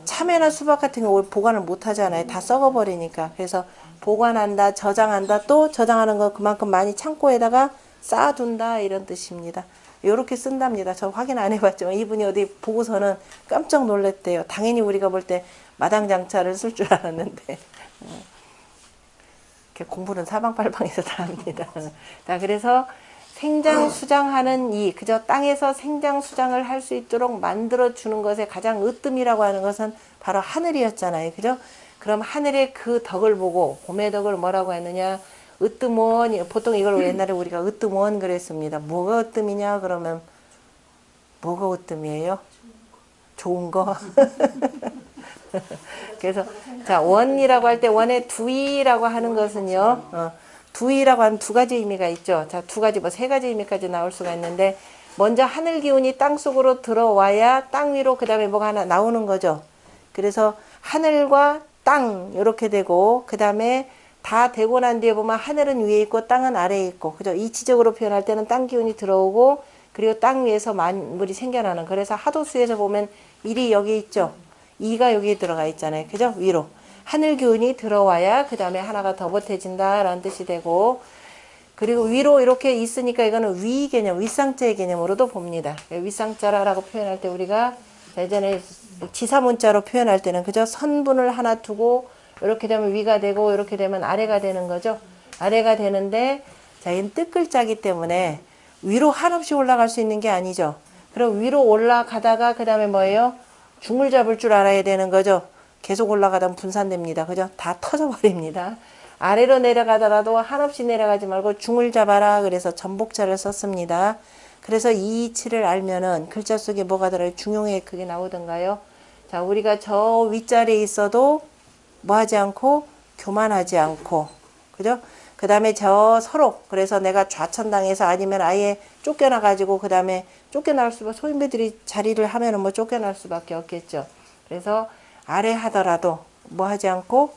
참외나 수박 같은 경우 보관을 못 하잖아요. 다 썩어버리니까. 그래서 보관한다, 저장한다, 또 저장하는 거 그만큼 많이 창고에다가 쌓아둔다 이런 뜻입니다. 이렇게 쓴답니다. 저 확인 안 해봤지만 이분이 어디 보고서는 깜짝 놀랐대요. 당연히 우리가 볼 때 마당장차를 쓸 줄 알았는데 공부는 사방팔방에서 다 합니다. 자, 그래서 생장수장하는 그저 땅에서 생장수장을 할 수 있도록 만들어주는 것에 가장 으뜸이라고 하는 것은 바로 하늘이었잖아요. 그죠? 그럼 하늘의 그 덕을 보고 봄의 덕을 뭐라고 했느냐? 으뜸원, 보통 이걸 옛날에 우리가 으뜸원 그랬습니다. 뭐가 으뜸이냐? 그러면 뭐가 으뜸이에요? 좋은 거. 그래서 자 원이라고 할 때 원의 두이라고 하는 것은요. 두이라고 하는 두 가지 의미가 있죠. 자, 두 가지 뭐 세 가지 의미까지 나올 수가 있는데 먼저 하늘 기운이 땅 속으로 들어와야 땅 위로 그다음에 뭐가 하나 나오는 거죠. 그래서 하늘과 땅 이렇게 되고 그다음에 다 되고 난 뒤에 보면 하늘은 위에 있고 땅은 아래에 있고 그죠? 이치적으로 표현할 때는 땅 기운이 들어오고 그리고 땅 위에서 만물이 생겨나는 그래서 하도수에서 보면 일이 여기 있죠. 이가 여기 들어가 있잖아요. 그죠? 위로. 하늘 기운이 들어와야 그 다음에 하나가 더 보태진다라는 뜻이 되고 그리고 위로 이렇게 있으니까 이거는 위 개념, 윗상자의 개념으로도 봅니다. 윗상자라고 표현할 때 우리가 예전에 지사문자로 표현할 때는 그죠? 선분을 하나 두고 이렇게 되면 위가 되고 이렇게 되면 아래가 되는 거죠. 아래가 되는데 자, 얘는 뜻글자이기 때문에 위로 한없이 올라갈 수 있는 게 아니죠. 그럼 위로 올라가다가 그 다음에 뭐예요? 중을 잡을 줄 알아야 되는 거죠. 계속 올라가다 분산됩니다. 그죠? 다 터져버립니다. 아래로 내려가더라도 한없이 내려가지 말고 중을 잡아라. 그래서 전복자를 썼습니다. 그래서 이 이치를 알면은 글자 속에 뭐가 들어요? 중용에 그게 나오던가요? 자, 우리가 저 윗자리에 있어도 뭐 하지 않고 교만하지 않고, 그죠? 그 다음에 저 서로, 그래서 내가 좌천당해서 아니면 아예 쫓겨나가지고 그 다음에 쫓겨날 수밖에, 소인배들이 자리를 하면은 뭐 쫓겨날 수밖에 없겠죠. 그래서 아래 하더라도 뭐 하지 않고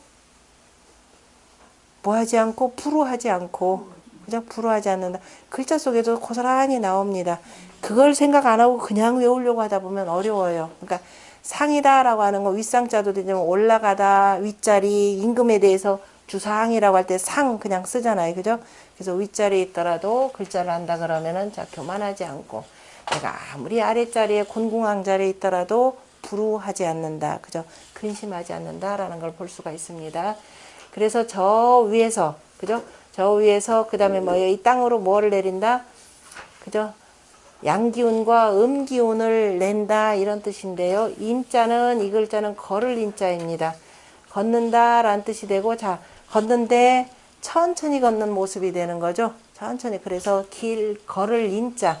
불우하지 않고, 그죠? 불우하지 않는다. 글자 속에도 고스란히 나옵니다. 그걸 생각 안 하고 그냥 외우려고 하다 보면 어려워요. 그러니까 상이다라고 하는 거 윗상자도 되지만 올라가다, 윗자리, 임금에 대해서 주상이라고 할 때 상 그냥 쓰잖아요. 그죠? 그래서 윗자리에 있더라도 글자를 한다 그러면은 자, 교만하지 않고, 내가 아무리 아랫자리에 곤궁한 자리에 있더라도 불우하지 않는다. 그죠? 근심하지 않는다라는 걸 볼 수가 있습니다. 그래서 저 위에서, 그죠? 저 위에서 그 다음에 뭐예요? 이 땅으로 뭐를 내린다? 그죠? 양기운과 음기운을 낸다 이런 뜻인데요. 인자는 이 글자는 걸을 인자입니다. 걷는다 라는 뜻이 되고, 자, 걷는데 천천히 걷는 모습이 되는 거죠. 천천히. 그래서 길 걸을 인자.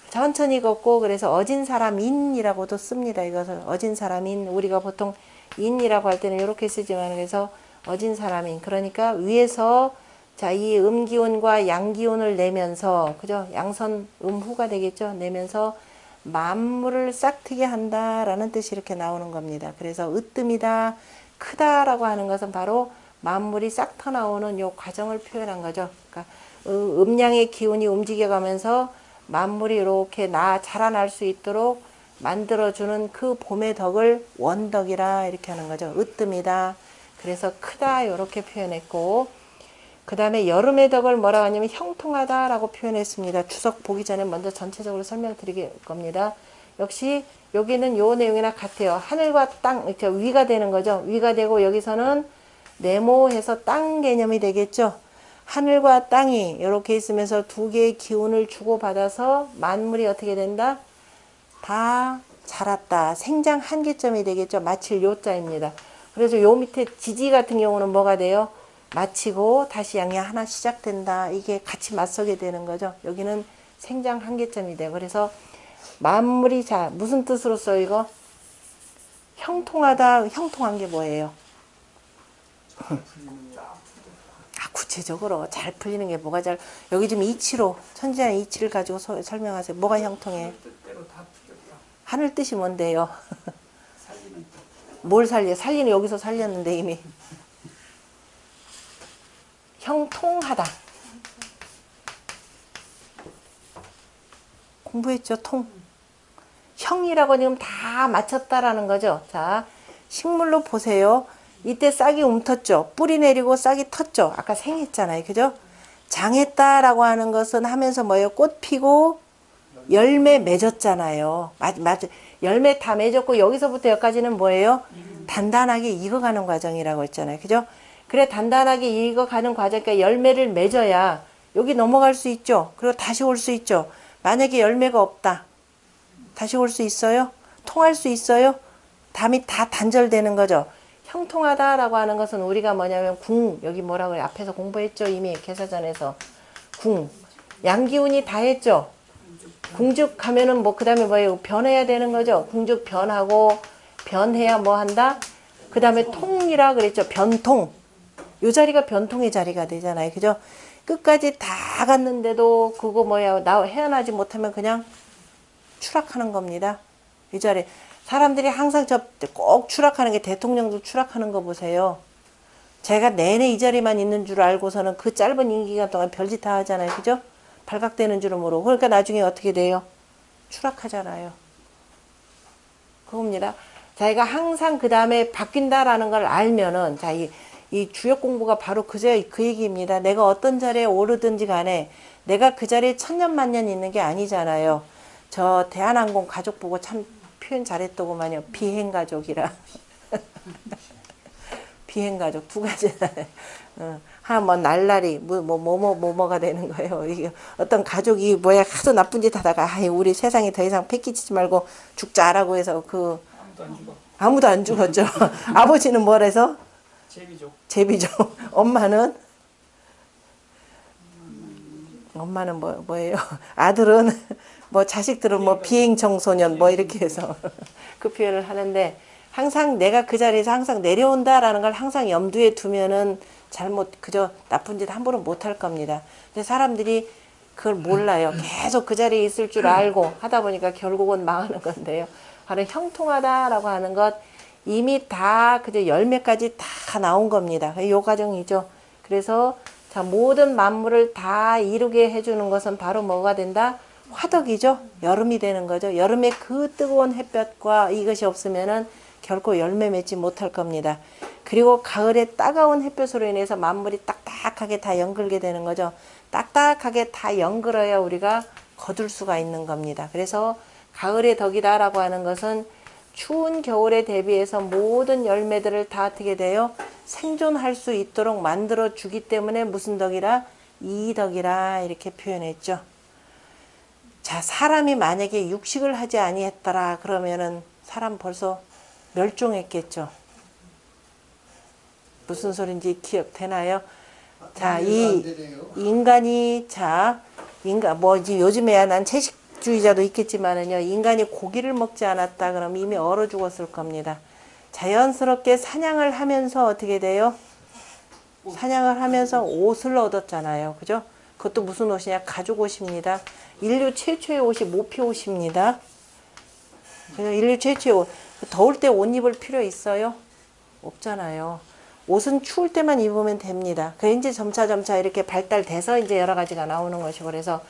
천천히 걷고, 그래서 어진 사람 인이라고도 씁니다. 이것을 어진 사람 인. 우리가 보통 인이라고 할 때는 이렇게 쓰지만, 그래서 어진 사람인. 그러니까 위에서 자, 이 음기운과 양기운을 내면서, 그죠? 양선 음후가 되겠죠? 내면서 만물을 싹트게 한다라는 뜻이 이렇게 나오는 겁니다. 그래서 으뜸이다, 크다라고 하는 것은 바로 만물이 싹 터나오는 요 과정을 표현한 거죠. 그러니까 음양의 기운이 움직여가면서 만물이 이렇게 자라날 수 있도록 만들어주는 그 봄의 덕을 원덕이라 이렇게 하는 거죠. 으뜸이다. 그래서 크다 이렇게 표현했고, 그 다음에 여름의 덕을 뭐라고 하냐면 형통하다라고 표현했습니다. 추석 보기 전에 먼저 전체적으로 설명드릴 겁니다. 역시 여기는 요 내용이나 같아요. 하늘과 땅, 이렇게 위가 되는 거죠. 위가 되고 여기서는 네모해서 땅 개념이 되겠죠. 하늘과 땅이 이렇게 있으면서 두 개의 기운을 주고받아서 만물이 어떻게 된다? 다 자랐다. 생장 한계점이 되겠죠. 마칠 요자입니다. 그래서 요 밑에 지지 같은 경우는 뭐가 돼요? 마치고 다시 양이 하나 시작된다. 이게 같이 맞서게 되는 거죠. 여기는 생장 한계점이 돼요. 그래서 만물이, 자, 무슨 뜻으로 써 이거? 형통하다. 형통한 게 뭐예요? 구체적으로 잘 풀리는 게 뭐가 여기 좀 이치로, 천지의 이치를 가지고 설명하세요. 뭐가 형통해? 뜻대로 다 풀렸다. 하늘 뜻이 뭔데요? 살리는 뜻. 뭘 살려? 살리는 여기서 살렸는데 이미. 형통하다. 공부했죠? 통. 형이라고 지금 다 맞췄다라는 거죠. 자, 식물로 보세요. 이때 싹이 움텄죠. 뿌리 내리고 싹이 텄죠. 아까 생했잖아요. 그죠? 장했다라고 하는 것은 하면서 뭐예요? 꽃 피고 열매 맺었잖아요. 맞아. 열매 다 맺었고 여기서부터 여기까지는 뭐예요? 단단하게 익어가는 과정이라고 했잖아요. 그죠? 그래, 단단하게 익어가는 과정, 그러니까 열매를 맺어야 여기 넘어갈 수 있죠. 그리고 다시 올 수 있죠. 만약에 열매가 없다. 다시 올 수 있어요? 통할 수 있어요? 담이 다 단절되는 거죠. 형통하다라고 하는 것은 우리가 뭐냐면 여기 뭐라고 해요? 앞에서 공부했죠. 이미 개사전에서. 양기운이 다 했죠. 궁죽하면은 뭐, 그 다음에 뭐예요? 변해야 되는 거죠. 궁죽 변하고, 변해야 뭐 한다? 그 다음에 통이라 그랬죠. 변통. 요 자리가 변통의 자리가 되잖아요. 그죠? 끝까지 다 갔는데도 그거 헤어나지 못하면 그냥 추락하는 겁니다. 이 자리. 사람들이 항상 꼭 추락하는 게, 대통령도 추락하는 거 보세요. 제가 내내 이 자리만 있는 줄 알고서는 그 짧은 임기간 동안 별짓 다 하잖아요. 그죠? 발각되는 줄은 모르고. 그러니까 나중에 어떻게 돼요? 추락하잖아요. 그겁니다. 자기가 항상 그 다음에 바뀐다라는 걸 알면은, 자, 이 주역 공부가 바로 그 얘기입니다. 내가 어떤 자리에 오르든지 간에 내가 그 자리에 천년만년 있는 게 아니잖아요. 저 대한항공 가족 보고 참 표현 잘했더구만요. 비행가족이라. 비행가족 두 가지잖아요. 하나 뭐 날라리 뭐가 되는 거예요. 이게 어떤 가족이 뭐야 하도 나쁜 짓 하다가 우리 세상에 더 이상 패기치지 말고 죽자라고 해서 아무도 안 죽어. 아무도 안 죽었죠. 아버지는 뭐래서 제비족. 제비죠. 엄마는 뭐예요? 아들은 뭐 자식들은 뭐 비행 청소년 뭐 이렇게 해서 그 표현을 하는데 항상 내가 그 자리에서 항상 내려온다라는 걸 항상 염두에 두면은 그저 나쁜 짓 함부로 못 할 겁니다. 근데 사람들이 그걸 몰라요. 계속 그 자리에 있을 줄 알고 하다 보니까 결국은 망하는 건데요. 바로 형통하다라고 하는 것 이미 다 그저 열매까지 다 나온 겁니다. 요 과정이죠. 그래서 자, 모든 만물을 다 이루게 해주는 것은 바로 뭐가 된다? 화덕이죠. 여름이 되는 거죠. 여름에 그 뜨거운 햇볕과 이것이 없으면은 결코 열매 맺지 못할 겁니다. 그리고 가을에 따가운 햇볕으로 인해서 만물이 딱딱하게 다 연글게 되는 거죠. 딱딱하게 다 연글어야 우리가 거둘 수가 있는 겁니다. 그래서 가을의 덕이다라고 하는 것은 추운 겨울에 대비해서 모든 열매들을 다 어떻게 돼요? 생존할 수 있도록 만들어 주기 때문에 무슨 덕이라? 이덕이라 이렇게 표현했죠. 자, 사람이 만약에 육식을 하지 아니했더라 그러면은 사람 벌써 멸종했겠죠. 무슨 소린지 기억되나요? 자, 이 인간이 뭐지 요즘에야 난 채식주의자도 있겠지만은요, 인간이 고기를 먹지 않았다 그러면 이미 얼어 죽었을 겁니다. 자연스럽게 사냥을 하면서 어떻게 돼요? 사냥을 하면서 옷을 얻었잖아요. 그죠? 그것도 무슨 옷이냐? 가죽 옷입니다. 인류 최초의 옷이 모피 옷입니다. 그래서 인류 최초의 옷. 더울 때 옷 입을 필요 있어요? 없잖아요. 옷은 추울 때만 입으면 됩니다. 그 이제 점차 이렇게 발달돼서 이제 여러 가지가 나오는 것이고, 그래서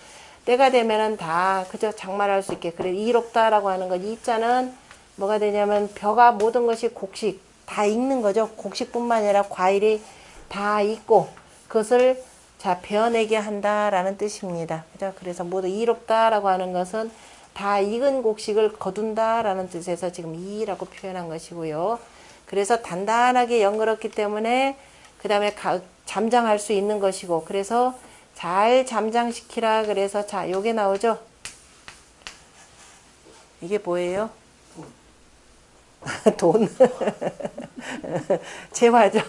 때가 되면은 다 그저 장만할 수 있게. 그래, 이롭다라고 하는 것. 이 자는 뭐가 되냐면 벼가 모든 것이 곡식 다 익는 거죠. 곡식뿐만 아니라 과일이 다 익고 그것을 자 베어내게 한다라는 뜻입니다. 그죠? 그래서 모두 이롭다라고 하는 것은 다 익은 곡식을 거둔다라는 뜻에서 지금 이라고 표현한 것이고요. 그래서 단단하게 연그렀기 때문에 그 다음에 잠장할 수 있는 것이고, 그래서 잘 잠장시키라. 그래서 자 요게 나오죠. 이게 뭐예요? 돈. 재화죠.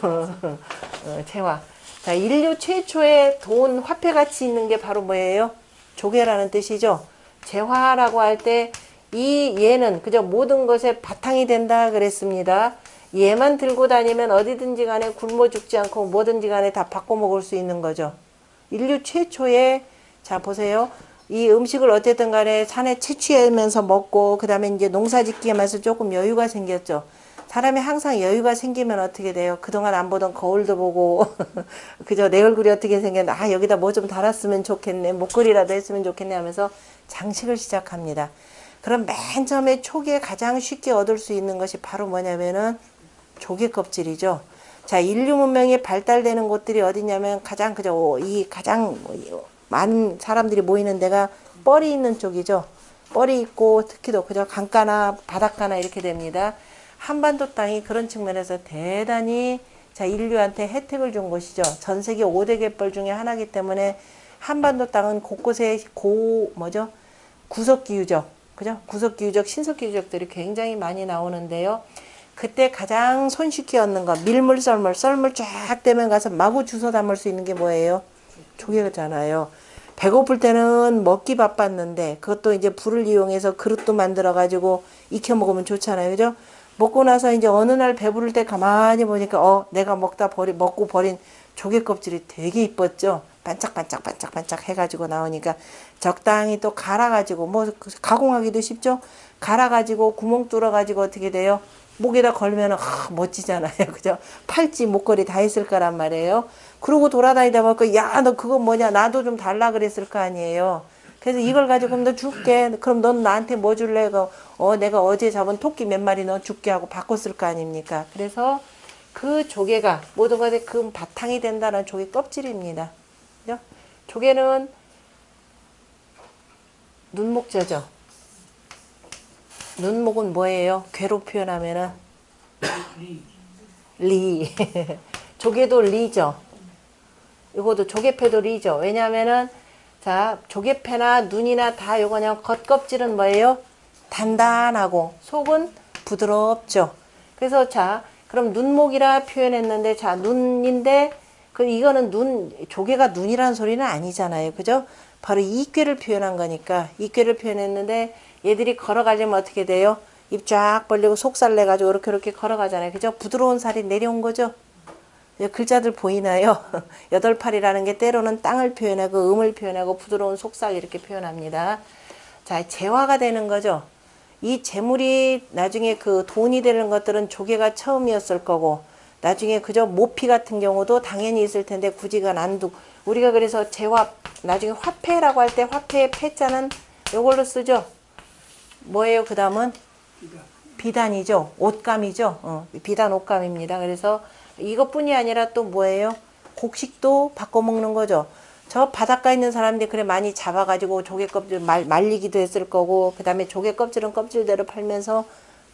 재화. 자, 인류 최초의 돈 화폐 가치 있는 게 바로 뭐예요? 조개라는 뜻이죠. 재화라고 할 때 얘는 그저 모든 것의 바탕이 된다 그랬습니다. 얘만 들고 다니면 어디든지 간에 굶어 죽지 않고 뭐든지 간에 다 바꿔 먹을 수 있는 거죠. 인류 최초의 자 보세요. 이 음식을 어쨌든 간에 산에 채취하면서 먹고 그 다음에 이제 농사 짓기 하면서 조금 여유가 생겼죠. 사람이 항상 여유가 생기면 어떻게 돼요? 그동안 안 보던 거울도 보고 그저 내 얼굴이 어떻게 생겼나, 아 여기다 뭐 좀 달았으면 좋겠네, 목걸이라도 했으면 좋겠네 하면서 장식을 시작합니다. 그럼 맨 처음에 초기에 가장 쉽게 얻을 수 있는 것이 바로 뭐냐면은 조개 껍질이죠. 자, 인류 문명이 발달되는 곳들이 어디냐면 가장 많은 사람들이 모이는 데가 뻘이 있는 쪽이죠. 뻘이 있고 특히도 그저 강가나 바닷가나 이렇게 됩니다. 한반도 땅이 그런 측면에서 대단히 자 인류한테 혜택을 준 곳이죠. 전 세계 5대 갯벌 중에 하나이기 때문에 한반도 땅은 곳곳에 구석기유적, 그죠? 구석기유적, 신석기유적들이 굉장히 많이 나오는데요. 그때 가장 손쉽게 얻는 거, 밀물, 썰물 쫙 되면 가서 마구 주워 담을 수 있는 게 뭐예요? 조개잖아요. 배고플 때는 먹기 바빴는데 그것도 이제 불을 이용해서 그릇도 만들어 가지고 익혀 먹으면 좋잖아요. 그죠? 먹고 나서 이제 어느 날 배부를 때 가만히 보니까 내가 먹고 버린 조개 껍질이 되게 이뻤죠. 반짝반짝 해가지고 나오니까 적당히 또 갈아가지고 뭐 가공하기도 쉽죠. 갈아가지고 구멍 뚫어가지고 어떻게 돼요? 목에다 걸면은 멋지잖아요. 그죠? 팔찌, 목걸이 다 있을 거란 말이에요. 그러고 돌아다니다 보니까 야, 너 그거 뭐냐? 나도 좀 달라 그랬을 거 아니에요. 그래서 이걸 가지고 그럼 너 줄게. 그럼 넌 나한테 뭐 줄래? 내가 어제 잡은 토끼 몇 마리 너 줄게 하고 바꿨을 거 아닙니까? 그래서 그 조개가 모든 것에 그 바탕이 된다는 조개 껍질입니다. 그죠? 조개는 눈목자죠. 눈목은 뭐예요? 괴로 표현하면은 리. 조개도 리죠. 이것도 조개패도 리죠. 왜냐하면은 자 조개패나 눈이나 다 요거냐 겉껍질은 뭐예요? 단단하고 속은 부드럽죠. 그래서 자 그럼 눈목이라 표현했는데, 자, 눈인데, 이거는 조개가 눈이라는 소리는 아니잖아요. 그죠? 바로 이꾀를 표현한 거니까, 이꾀를 표현했는데, 얘들이 걸어가려면 어떻게 돼요? 입 쫙 벌리고 속살 내가지고 이렇게 걸어가잖아요. 그죠? 부드러운 살이 내려온 거죠? 글자들 보이나요? 여덟팔이라는 게 때로는 땅을 표현하고 음을 표현하고 부드러운 속살 이렇게 표현합니다. 자, 재화가 되는 거죠. 이 재물이 나중에 그 돈이 되는 것들은 조개가 처음이었을 거고, 나중에 그저 모피 같은 경우도 당연히 있을 텐데 굳이가 난둑. 우리가 그래서 재화, 나중에 화폐라고 할 때 화폐의 패자는 요걸로 쓰죠. 뭐예요? 그 다음은 비단이죠. 옷감이죠. 비단 옷감입니다. 그래서 이것뿐이 아니라 또 뭐예요? 곡식도 바꿔 먹는 거죠. 저 바닷가에 있는 사람들이 그래 많이 잡아가지고 조개 껍질 말리기도 했을 거고, 그 다음에 조개 껍질은 껍질대로 팔면서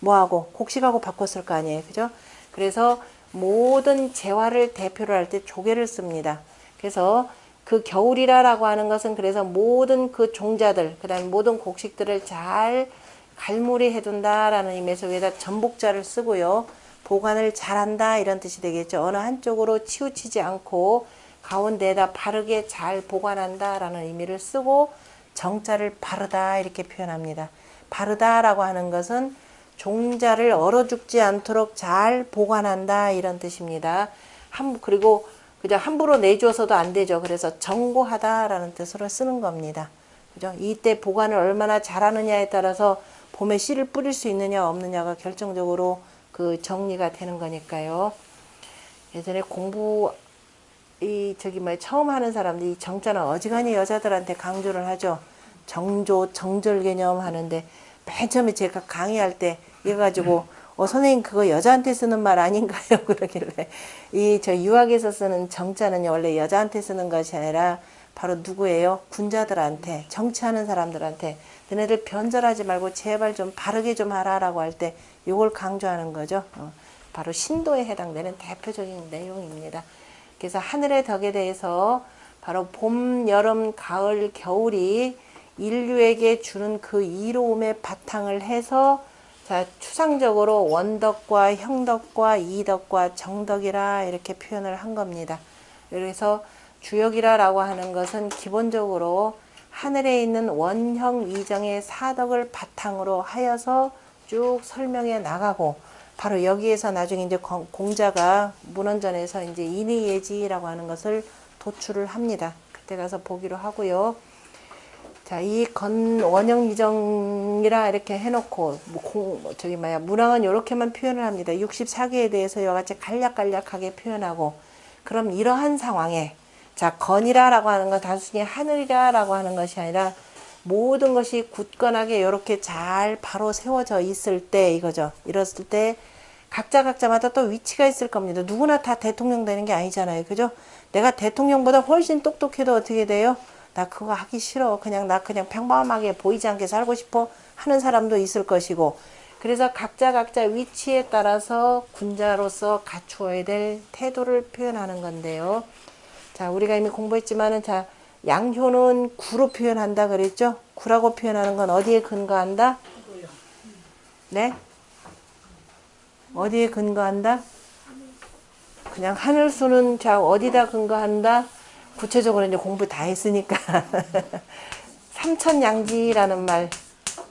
뭐하고 곡식하고 바꿨을 거 아니에요. 그죠? 그래서 모든 재화를 대표로 할 때 조개를 씁니다. 그래서 그 겨울이라라고 하는 것은 그래서 모든 그 종자들, 그 다음에 모든 곡식들을 잘 갈무리 해둔다라는 의미에서 위에다 전복자를 쓰고요. 보관을 잘한다 이런 뜻이 되겠죠. 어느 한쪽으로 치우치지 않고 가운데에다 바르게 잘 보관한다라는 의미를 쓰고, 정자를 바르다 이렇게 표현합니다. 바르다라고 하는 것은 종자를 얼어 죽지 않도록 잘 보관한다 이런 뜻입니다. 그리고 그냥 함부로 내주어서도 안 되죠. 그래서 정고하다라는 뜻으로 쓰는 겁니다. 그죠? 이때 보관을 얼마나 잘하느냐에 따라서 봄에 씨를 뿌릴 수 있느냐 없느냐가 결정적으로 그 정리가 되는 거니까요. 예전에 처음 하는 사람들이 이 정자는 어지간히 여자들한테 강조를 하죠. 정조, 정절 개념 하는데, 맨 처음에 제가 강의할 때 이거 가지고 선생님 그거 여자한테 쓰는 말 아닌가요? 그러길래, 저 유학에서 쓰는 정자는 원래 여자한테 쓰는 것이 아니라 바로 누구예요? 군자들한테, 정치하는 사람들한테 너네들 변절하지 말고 제발 좀 바르게 좀 하라라고 할 때 이걸 강조하는 거죠. 바로 신도에 해당되는 대표적인 내용입니다. 그래서 하늘의 덕에 대해서 바로 봄, 여름, 가을, 겨울이 인류에게 주는 그 이로움의 바탕을 해서, 자, 추상적으로 원덕과 형덕과 이덕과 정덕이라 이렇게 표현을 한 겁니다. 그래서 주역이라고 하는 것은 기본적으로 하늘에 있는 원형 이정의 사덕을 바탕으로 하여서 쭉 설명해 나가고, 바로 여기에서 나중에 이제 공자가 문헌전에서 이제 인의예지라고 하는 것을 도출을 합니다. 그때 가서 보기로 하고요. 자, 이 원형 이정이라 이렇게 해놓고, 문항은 이렇게만 표현을 합니다. 64개에 대해서 이와 같이 간략간략하게 표현하고, 그럼 이러한 상황에, 자, 건이라라고 하는 건 단순히 하늘이라라고 하는 것이 아니라 모든 것이 굳건하게 이렇게 잘 바로 세워져 있을 때 이거죠. 이랬을 때 각자마다 또 위치가 있을 겁니다. 누구나 다 대통령 되는 게 아니잖아요. 그죠? 내가 대통령보다 훨씬 똑똑해도 어떻게 돼요? 나 그거 하기 싫어. 나 그냥 평범하게 보이지 않게 살고 싶어 하는 사람도 있을 것이고, 그래서 각자 위치에 따라서 군자로서 갖추어야 될 태도를 표현하는 건데요. 자, 우리가 이미 공부했지만은, 자, 양효는 구로 표현한다 그랬죠? 구라고 표현하는 건 어디에 근거한다? 네? 어디에 근거한다? 그냥 하늘수는, 자, 어디다 근거한다? 구체적으로 이제 공부 다 했으니까. 삼천양지라는 말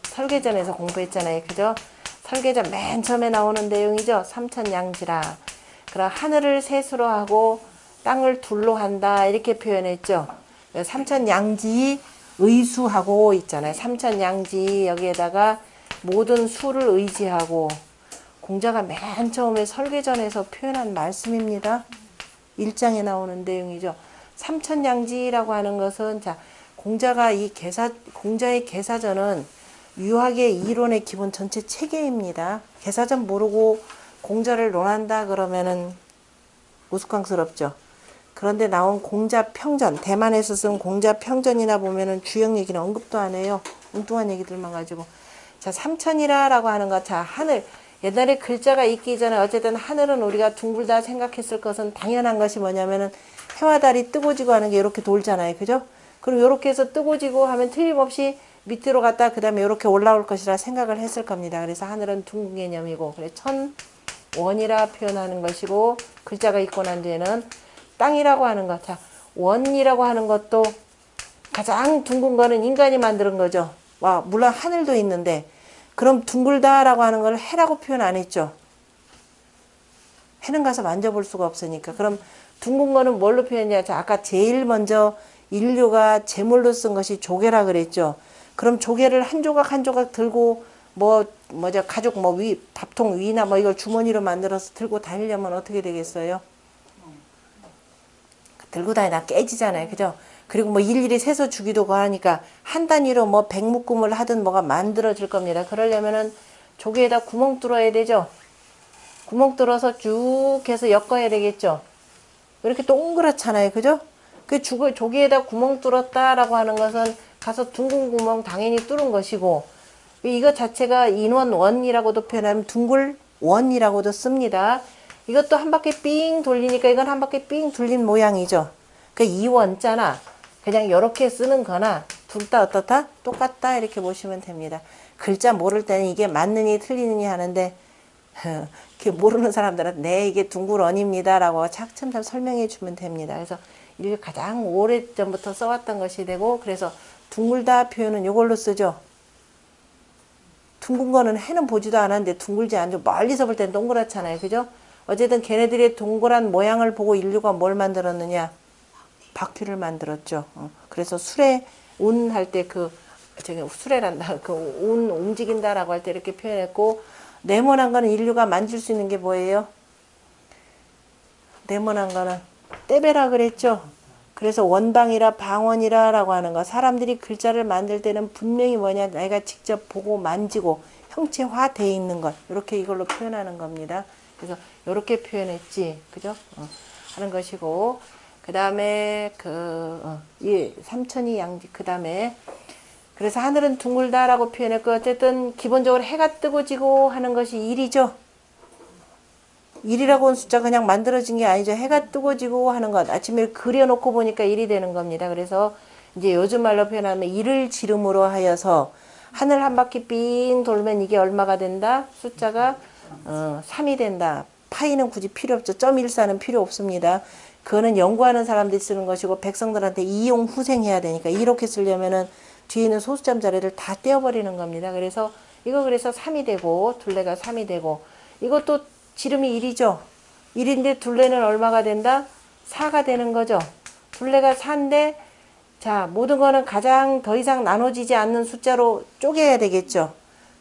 설계전에서 공부했잖아요. 그죠? 설계전 맨 처음에 나오는 내용이죠. 삼천양지라. 그럼 하늘을 셋으로 하고 땅을 둘로 한다 이렇게 표현했죠. 삼천양지 의수하고 있잖아요. 삼천양지 여기에다가 모든 수를 의지하고, 공자가 맨 처음에 설계전에서 표현한 말씀입니다. 1장에 나오는 내용이죠. 삼천양지라고 하는 것은, 자, 공자의 계사전은 유학의 이론의 기본 전체 체계입니다. 계사전 모르고 공자를 논한다 그러면은 우스꽝스럽죠. 그런데 나온 공자평전, 대만에서 쓴 공자평전이나 보면은 주역 얘기는 언급도 안 해요. 엉뚱한 얘기들만 가지고. 자, 삼천이라고 하는 것, 자, 하늘. 옛날에 글자가 있기 전에 어쨌든 하늘은 우리가 둥글다 생각했을 것은 당연한 것이 뭐냐면은 해와 달이 뜨고 지고 하는 게 이렇게 돌잖아요. 그죠? 그럼 이렇게 해서 뜨고 지고 하면 틀림없이 밑으로 갔다 그 다음에 이렇게 올라올 것이라 생각을 했을 겁니다. 그래서 하늘은 둥근 개념이고, 그래 원이라 표현하는 것이고 글자가 있고 난 뒤에는 땅이라고 하는 것. 자, 원이라고 하는 것도 가장 둥근 거는 인간이 만드는 거죠. 와, 물론 하늘도 있는데 그럼 둥글다라고 하는 걸 해라고 표현 안 했죠. 해는 가서 만져볼 수가 없으니까. 그럼 둥근 거는 뭘로 표현이야? 자, 아까 제일 먼저 인류가 제물로 쓴 것이 조개라 그랬죠. 그럼 조개를 한 조각 한 조각 들고 가족 밥통 위나 이걸 주머니로 만들어서 들고 다니려면 어떻게 되겠어요? 들고 다니다 깨지잖아요. 그죠? 그리고 일일이 세서 주기도 하니까 한 단위로 백묶음을 하든 뭐가 만들어질 겁니다. 그러려면은 조개에다 구멍 뚫어야 되죠. 구멍 뚫어서 쭉 해서 엮어야 되겠죠. 이렇게 동그랗잖아요. 그죠? 그 조개에다 구멍 뚫었다라고 하는 것은 가서 둥근 구멍 당연히 뚫은 것이고, 이것 자체가 인원원이라고도 표현하면 둥글원이라고도 씁니다. 이것도 한 바퀴 삥 돌리니까 이건 한 바퀴 삥 돌린 모양이죠. 그 이원자나 그냥 이렇게 쓰는 거나 둘 다 어떻다? 똑같다 이렇게 보시면 됩니다. 글자 모를 때는 이게 맞느니 틀리느니 하는데 모르는 사람들은 네 이게 둥글원입니다 라고 차츰차츰 설명해 주면 됩니다. 그래서 이게 가장 오래전부터 써왔던 것이 되고, 그래서 둥글다 표현은 이걸로 쓰죠. 둥근 거는 해는 보지도 않았는데 둥글지 않죠. 멀리서 볼 때는 동그랗잖아요. 그죠? 어쨌든 걔네들의 동그란 모양을 보고 인류가 뭘 만들었느냐? 바퀴를 만들었죠. 그래서 수레 운 할 때 수레란다. 운 움직인다라고 할 때 이렇게 표현했고, 네모난 거는 인류가 만질 수 있는 게 뭐예요? 네모난 거는 떼베라 그랬죠. 그래서 원방이라 방원이라 라고 하는 거, 사람들이 글자를 만들 때는 분명히 뭐냐, 내가 직접 보고 만지고 형체화되어 있는 것, 이렇게 이걸로 표현하는 겁니다. 그래서 이렇게 표현했지, 그죠? 하는 것이고, 그 다음에 삼천이 양지, 그 다음에 그래서 하늘은 둥글다라고 표현했고, 어쨌든 기본적으로 해가 뜨고 지고 하는 것이 일이죠. 일이라고 하는 숫자 그냥 만들어진 게 아니죠. 해가 뜨고 지고 하는 것. 아침에 그려놓고 보니까 일이 되는 겁니다. 그래서 이제 요즘 말로 표현하면 일을 지름으로 하여서 하늘 한 바퀴 삥 돌면 이게 얼마가 된다? 숫자가 3이 된다. 파이는 굳이 필요 없죠. 0.14는 필요 없습니다. 그거는 연구하는 사람들이 쓰는 것이고 백성들한테 이용 후생해야 되니까 이렇게 쓰려면은 뒤에 있는 소수점 자리를 다 떼어버리는 겁니다. 그래서 3이 되고 둘레가 3이 되고, 이것도 지름이 1이죠. 1인데 둘레는 얼마가 된다? 4가 되는 거죠. 둘레가 4인데 자, 모든 거는 가장 더 이상 나눠지지 않는 숫자로 쪼개야 되겠죠.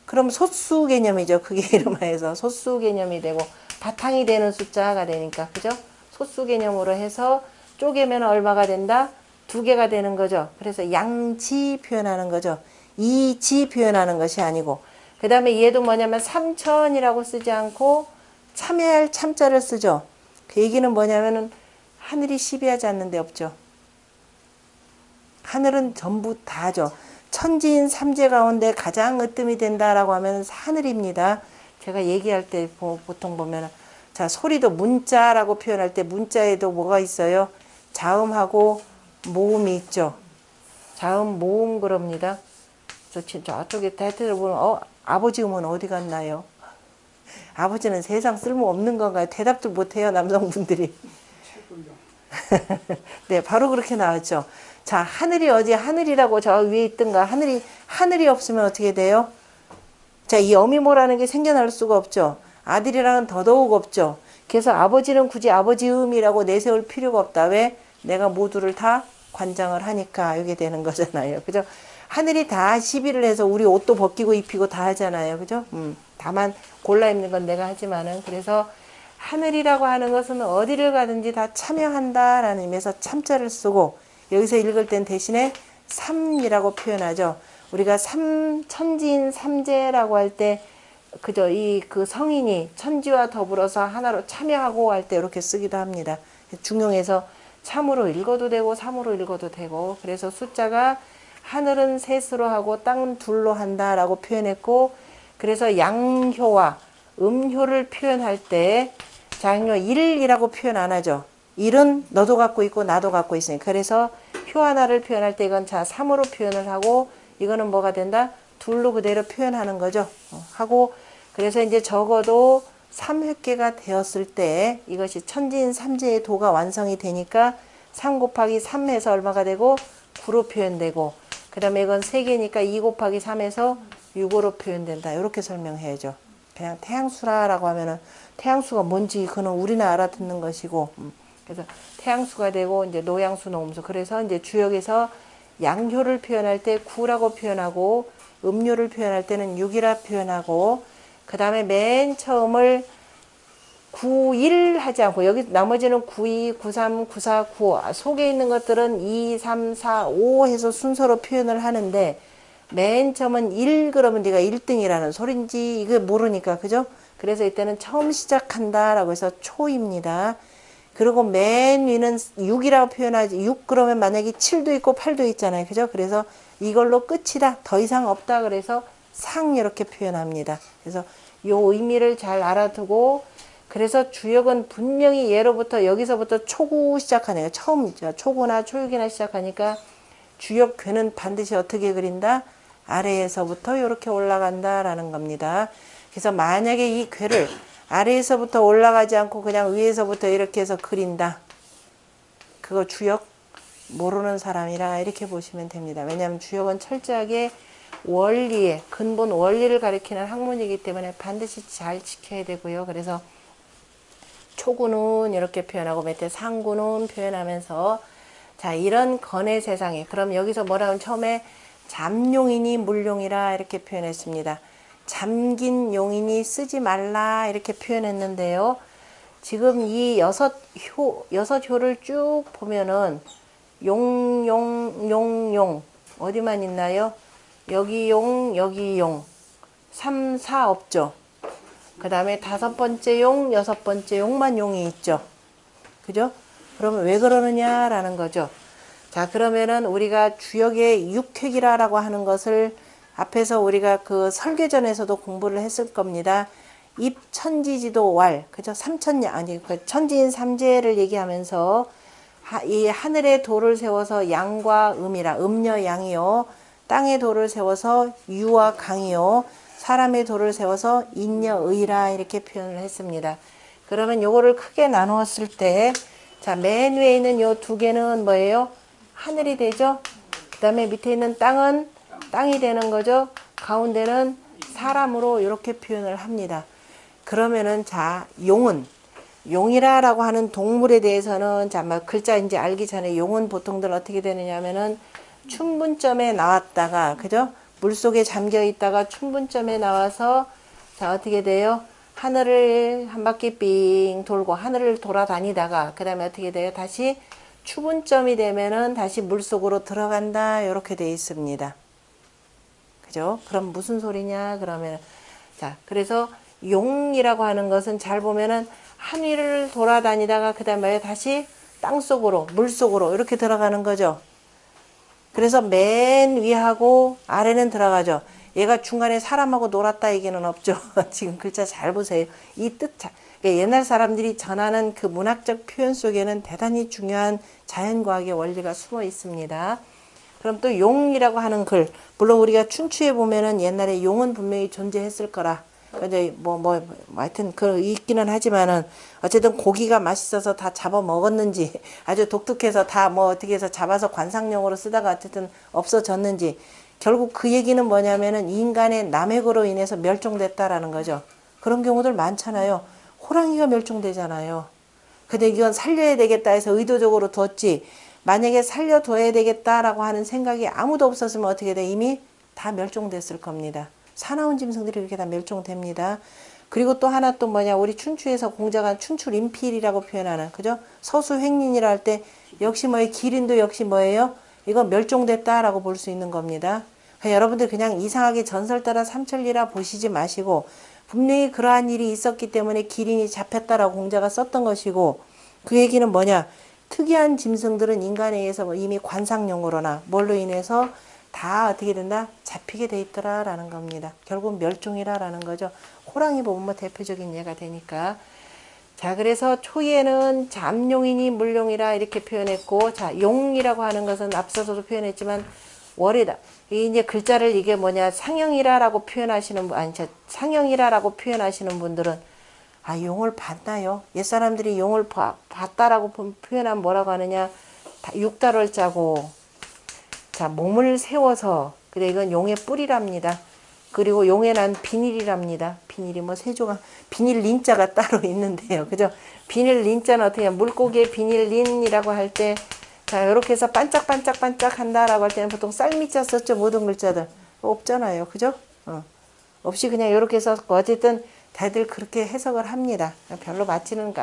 그럼 소수 개념이죠. 그게 이름하여서 소수 개념이 되고 바탕이 되는 숫자가 되니까, 그죠? 소수 개념으로 해서 쪼개면 얼마가 된다? 2개가 되는 거죠. 그래서 양지 표현하는 거죠. 이지 표현하는 것이 아니고, 그 다음에 얘도 뭐냐면 삼천이라고 쓰지 않고 참여할 참자를 쓰죠. 그 얘기는 뭐냐면은 하늘이 시비하지 않는 데 없죠. 하늘은 전부 다죠. 천지인 삼재 가운데 가장 으뜸이 된다라고 하면 하늘입니다. 제가 얘기할 때 보통 보면 자, 소리도 문자라고 표현할 때 문자에도 뭐가 있어요? 자음하고 모음이 있죠. 자음 모음 그럽니다. 저쪽에 타이틀을 보면 아버지 음은 어디 갔나요? 아버지는 세상 쓸모없는 건가요? 대답도 못해요, 남성분들이. 네, 바로 그렇게 나왔죠. 자, 하늘이 어디 하늘이라고 저 위에 있던가. 하늘이 없으면 어떻게 돼요? 자, 이 어미모라는 게 생겨날 수가 없죠. 아들이랑은 더더욱 없죠. 그래서 아버지는 굳이 아버지 음이라고 내세울 필요가 없다. 왜? 내가 모두를 다 관장을 하니까 이게 되는 거잖아요. 그죠? 하늘이 다 시비를 해서 우리 옷도 벗기고 입히고 다 하잖아요. 그죠? 다만 골라 입는 건 내가 하지만은, 그래서 하늘이라고 하는 것은 어디를 가든지 다 참여한다라는 의미에서 참자를 쓰고, 여기서 읽을 땐 대신에 삼이라고 표현하죠. 우리가 천지인 삼재라고 할 때, 그죠? 그 성인이 천지와 더불어서 하나로 참여하고 할 때 이렇게 쓰기도 합니다. 중용에서 참으로 읽어도 되고 삼으로 읽어도 되고, 그래서 숫자가 하늘은 셋으로 하고 땅은 둘로 한다라고 표현했고, 그래서 양효와 음효를 표현할 때 장효 1이라고 표현 안 하죠. 1은 너도 갖고 있고 나도 갖고 있으니까. 그래서 효 하나를 표현할 때 이건 자 3으로 표현을 하고, 이거는 뭐가 된다? 둘로 그대로 표현하는 거죠. 하고, 그래서 이제 적어도 3획계가 되었을 때 이것이 천지인 삼재의 도가 완성이 되니까 3 곱하기 3 해서 얼마가 되고 9로 표현되고, 그 다음에 이건 3개니까 2 곱하기 3에서 6으로 표현된다. 이렇게 설명해야죠. 그냥 태양수라라고 하면은 태양수가 뭔지 그는 우리나 알아듣는 것이고, 그래서 태양수가 되고 이제 노양수 노음수. 그래서 이제 주역에서 양효를 표현할 때 9라고 표현하고, 음료를 표현할 때는 6이라 표현하고, 그 다음에 맨 처음을 9, 1 하지 않고, 여기 나머지는 9, 2, 9, 3, 9, 4, 9 속에 있는 것들은 2, 3, 4, 5 해서 순서로 표현을 하는데, 맨 처음은 1 그러면 네가 1등이라는 소린지 이거 모르니까, 그죠? 그래서 이때는 처음 시작한다 라고 해서 초입니다. 그리고 맨 위는 6이라고 표현하지, 6 그러면 만약에 7도 있고 8도 있잖아요, 그죠? 그래서 이걸로 끝이다, 더 이상 없다, 그래서 상 이렇게 표현합니다. 그래서 요 의미를 잘 알아두고, 그래서 주역은 분명히 예로부터 여기서부터 초구 시작하네요. 처음 초구나 초육이나 시작하니까 주역 괴는 반드시 어떻게 그린다? 아래에서부터 이렇게 올라간다라는 겁니다. 그래서 만약에 이 괴를 아래에서부터 올라가지 않고 그냥 위에서부터 이렇게 해서 그린다. 그거 주역 모르는 사람이라 이렇게 보시면 됩니다. 왜냐하면 주역은 철저하게 원리에, 근본 원리를 가리키는 학문이기 때문에 반드시 잘 지켜야 되고요. 그래서 초구는 이렇게 표현하고 밑에 상구는 표현하면서, 자, 이런 건의 세상에, 그럼 여기서 뭐라 하면 처음에 잠용이니 물용이라 이렇게 표현했습니다. 잠긴 용이니 쓰지 말라 이렇게 표현했는데요. 지금 이 여섯 효를 쭉 보면은 용 어디만 있나요? 여기 용 3, 4 없죠. 그 다음에 5번째 용, 6번째 용만 용이 있죠. 그죠? 그러면 왜 그러느냐라는 거죠. 자, 그러면은 우리가 주역의 육획이라고 하는 것을 앞에서 우리가 그 설계전에서도 공부를 했을 겁니다. 입천지지도 왈, 그죠? 삼천야, 아니, 그 천지인 삼재를 얘기하면서 이 하늘에 도를 세워서 양과 음이라, 음녀 양이요. 땅에 도를 세워서 유와 강이요. 사람의 도를 세워서 인여 의라 이렇게 표현을 했습니다. 그러면 요거를 크게 나누었을 때, 자, 맨 위에 있는 요 두 개는 뭐예요? 하늘이 되죠. 그 다음에 밑에 있는 땅은 땅이 되는 거죠. 가운데는 사람으로 이렇게 표현을 합니다. 그러면은 자, 용이라라고 하는 동물에 대해서는 자, 막 글자 이제 알기 전에 용은 보통들 어떻게 되느냐 하면은 춘분점에 나왔다가, 그죠? 물속에 잠겨 있다가 춘분점에 나와서, 자, 어떻게 돼요? 하늘을 한 바퀴 삥 돌고 하늘을 돌아다니다가 그 다음에 어떻게 돼요? 다시 추분점이 되면은 다시 물속으로 들어간다 이렇게 돼 있습니다. 그죠? 그럼 무슨 소리냐 그러면, 자, 그래서 용이라고 하는 것은 잘 보면은 하늘을 돌아다니다가 그 다음에 다시 땅속으로 물속으로 이렇게 들어가는 거죠. 그래서 맨 위하고 아래는 들어가죠. 얘가 중간에 사람하고 놀았다 얘기는 없죠. 지금 글자 잘 보세요. 이 뜻, 옛날 사람들이 전하는 그 문학적 표현 속에는 대단히 중요한 자연과학의 원리가 숨어 있습니다. 그럼 또 용이라고 하는 글, 물론 우리가 춘추에 보면은 옛날에 용은 분명히 존재했을 거라. 근데 하여튼 그 있기는 하지만은 어쨌든 고기가 맛있어서 다 잡아 먹었는지, 아주 독특해서 다 어떻게 해서 잡아서 관상용으로 쓰다가 어쨌든 없어졌는지, 결국 그 얘기는 뭐냐면은 인간의 남획으로 인해서 멸종됐다라는 거죠. 그런 경우들 많잖아요. 호랑이가 멸종되잖아요. 근데 이건 살려야 되겠다 해서 의도적으로 뒀지, 만약에 살려둬야 되겠다라고 하는 생각이 아무도 없었으면 어떻게 돼? 이미 다 멸종됐을 겁니다. 사나운 짐승들이 그렇게 다 멸종됩니다. 그리고 또 하나 또 뭐냐, 우리 춘추에서 공자가 춘추림필이라고 표현하는, 그죠? 서수횡린이라 할 때 역시 기린도 역시 뭐예요? 이거 멸종됐다라고 볼 수 있는 겁니다. 그러니까 여러분들 그냥 이상하게 전설 따라 삼천리라 보시지 마시고, 분명히 그러한 일이 있었기 때문에 기린이 잡혔다라고 공자가 썼던 것이고, 그 얘기는 뭐냐, 특이한 짐승들은 인간에 의해서 이미 관상용으로나 뭘로 인해서 다 어떻게 된다? 잡히게 돼 있더라라는 겁니다. 결국 멸종이라라는 거죠. 호랑이 보면 대표적인 예가 되니까. 자, 그래서 초에는 잠용이니 물용이라 이렇게 표현했고, 자, 용이라고 하는 것은 앞서서도 표현했지만 월이다. 이제 글자를 이게 뭐냐, 상형이라라고 표현하시는 분, 상형이라라고 표현하시는 분들은 아, 용을 봤나요? 옛사람들이 용을 봤다라고 표현하면 뭐라고 하느냐? 육달을 짜고, 자, 몸을 세워서, 그래, 이건 용의 뿔이랍니다. 그리고 용에 난 비닐이랍니다. 비닐이 뭐 세조가, 비닐 린자가 따로 있는데요. 그죠? 비닐 린자는 어떻게, 물고기의 비닐 린이라고 할 때, 자, 요렇게 해서 반짝반짝반짝 한다라고 할 때는 보통 쌀미자 썼죠. 모든 글자들. 없잖아요. 그죠? 없이 그냥 요렇게 해서, 어쨌든 다들 그렇게 해석을 합니다. 별로 맞지는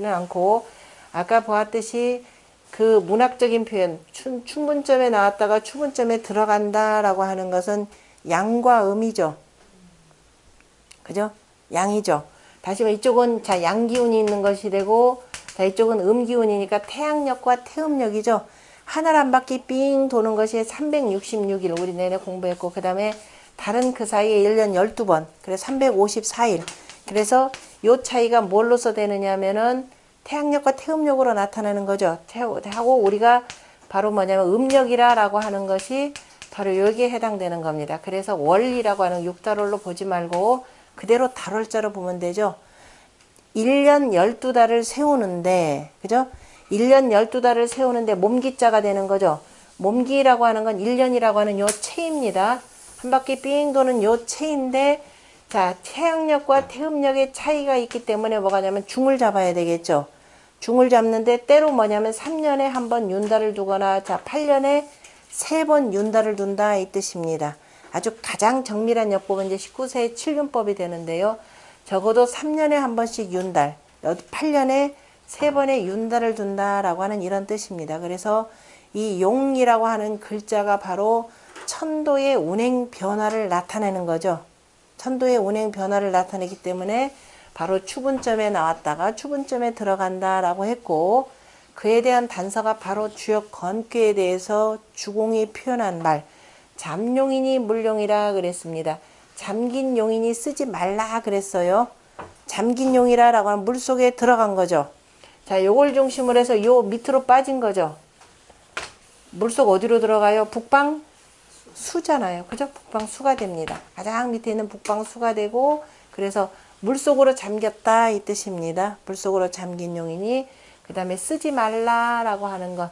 않고, 아까 보았듯이 그 문학적인 표현, 춘분점에 나왔다가 추분점에 들어간다라고 하는 것은 양과 음이죠. 그죠? 양이죠. 다시 말해 이쪽은 자 양기운이 있는 것이 되고, 자 이쪽은 음기운이니까 태양력과 태음력이죠. 하늘 한 바퀴 삥 도는 것이 366일 우리 내내 공부했고, 그 다음에 달은 그 사이에 1년 12번, 그래서 354일. 그래서 요 차이가 뭘로서 되느냐 하면은 태양력과 태음력으로 나타나는 거죠. 하고 우리가 바로 뭐냐면 음력이라고 하는 것이 바로 여기에 해당되는 겁니다. 그래서 월이라고 하는 6달월로 보지 말고 그대로 달월자로 보면 되죠. 1년 12달을 세우는데, 그죠? 1년 12달을 세우는데 몸기자가 되는 거죠. 몸기라고 하는 건 1년이라고 하는 요 체입니다. 한 바퀴 삥 도는 요 체인데, 자, 태양력과 태음력의 차이가 있기 때문에 뭐가 냐면 중을 잡아야 되겠죠. 중을 잡는데 때로 뭐냐면 3년에 한 번 윤달을 두거나, 자, 8년에 3번 윤달을 둔다 이 뜻입니다. 아주 가장 정밀한 역법은 이제 19세의 7균법이 되는데요. 적어도 3년에 한 번씩 윤달, 8년에 3번의 윤달을 둔다라고 하는 이런 뜻입니다. 그래서 이 용이라고 하는 글자가 바로 천도의 운행 변화를 나타내는 거죠. 천도의 운행 변화를 나타내기 때문에 바로 추분점에 나왔다가 추분점에 들어간다라고 했고, 그에 대한 단서가 바로 주역 건괴에 대해서 주공이 표현한 말, 잠용이니 물용이라 그랬습니다. 잠긴 용이니 쓰지 말라 그랬어요. 잠긴 용이라고 하면 물속에 들어간 거죠. 자, 요걸 중심으로 해서 요 밑으로 빠진 거죠. 물속 어디로 들어가요? 북방수잖아요. 그죠? 북방수가 됩니다. 가장 밑에 있는 북방수가 되고, 그래서 물속으로 잠겼다 이 뜻입니다. 물속으로 잠긴 용이니, 그 다음에 쓰지 말라라고 하는 것.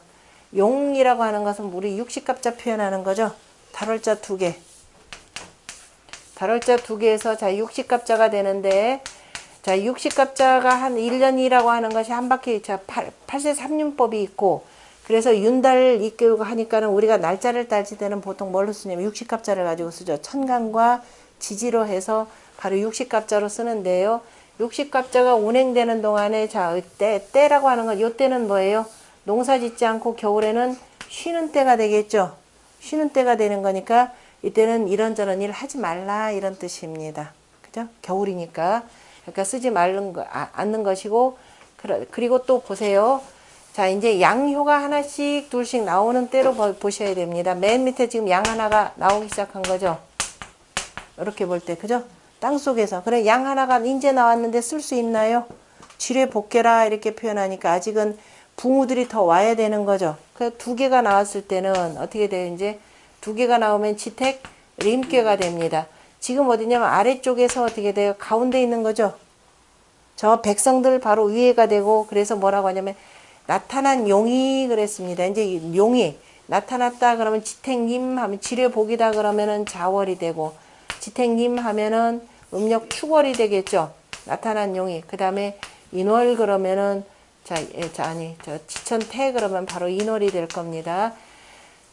용이라고 하는 것은 우리 육식갑자 표현하는 거죠. 달월자 2개. 달월자 2개에서 자 육식갑자가 되는데, 자 육식갑자가 한 1년이라고 하는 것이 한 바퀴, 자 8세 3윤법이 있고, 그래서 윤달 이끌고 하니까는 우리가 날짜를 따질 때는 보통 뭘로 쓰냐면 육식갑자를 가지고 쓰죠. 천간과 지지로 해서 바로 육식갑자로 쓰는데요. 육식갑자가 운행되는 동안에 자 때라고 하는 건, 요 때는 뭐예요? 농사 짓지 않고 겨울에는 쉬는 때가 되겠죠. 쉬는 때가 되는 거니까 이때는 이런저런 일 하지 말라 이런 뜻입니다. 그죠? 겨울이니까. 그러니까 쓰지 않는 것이고, 그리고 또 보세요. 자, 이제 양효가 하나씩 둘씩 나오는 때로 보셔야 됩니다. 맨 밑에 지금 양 하나가 나오기 시작한 거죠. 이렇게 볼 때, 그죠? 땅속에서. 그래, 양 하나가 이제 나왔는데 쓸 수 있나요? 지뢰 복개라 이렇게 표현하니까 아직은 붕우들이 더 와야 되는 거죠. 그 2개가 나왔을 때는 어떻게 돼요? 이제 2개가 나오면 지택 림괴가 됩니다. 지금 어디냐면 아래쪽에서 어떻게 돼요? 가운데 있는 거죠. 저 백성들 바로 위에가 되고, 그래서 뭐라고 하냐면 나타난 용이 그랬습니다. 이제 용이 나타났다 그러면 지택님 하면 지뢰복이다 그러면은 자월이 되고, 지택님 하면은 음력 축월이 되겠죠. 나타난 용이. 그 다음에 인월 그러면은 저 지천태 그러면 바로 인월이 될 겁니다.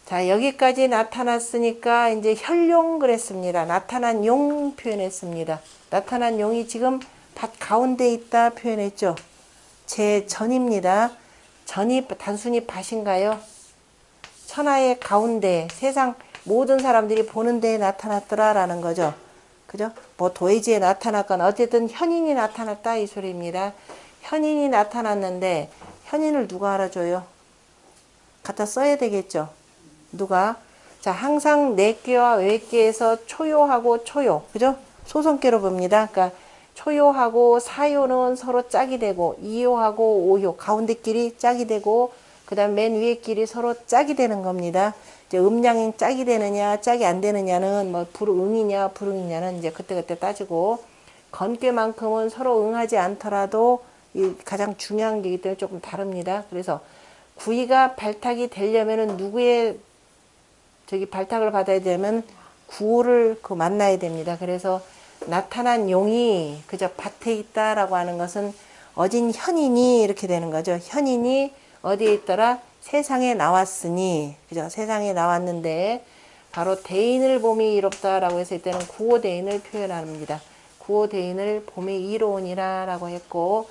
자, 여기까지 나타났으니까 이제 혈용 그랬습니다. 나타난 용 표현했습니다. 나타난 용이 지금 밭 가운데 있다 표현했죠. 제 전입니다. 전이 단순히 밭인가요? 천하의 가운데, 세상 모든 사람들이 보는 데에 나타났더라라는 거죠. 그죠? 뭐 도해지에 나타났건 어쨌든 현인이 나타났다 이 소리입니다. 현인이 나타났는데 현인을 누가 알아줘요? 갖다 써야 되겠죠. 누가? 자, 항상 내께와 외께에서 초요하고 초요, 그죠? 소성께로 봅니다. 그러니까 초요하고 사요는 서로 짝이 되고, 이요하고 오요 가운데끼리 짝이 되고, 그 다음 맨 위에 끼리 서로 짝이 되는 겁니다. 이제 음양이 짝이 되느냐 짝이 안 되느냐는 뭐 응이냐 불응이냐는 이제 그때그때 따지고, 건괴만큼은 서로 응하지 않더라도 이 가장 중요한 게이기 때문에 조금 다릅니다. 그래서 구이가 발탁이 되려면은 누구의 저기 발탁을 받아야 되면 구를 그 만나야 됩니다. 그래서 나타난 용이 그저 밭에 있다라고 하는 것은 어진 현인이 이렇게 되는 거죠. 현인이 어디에 있더라? 세상에 나왔으니, 그죠? 세상에 나왔는데 바로 대인을 봄이 이롭다라고 해서 이때는 구호대인을 표현합니다. 구호대인을 봄이 이로우니라 라고 했고,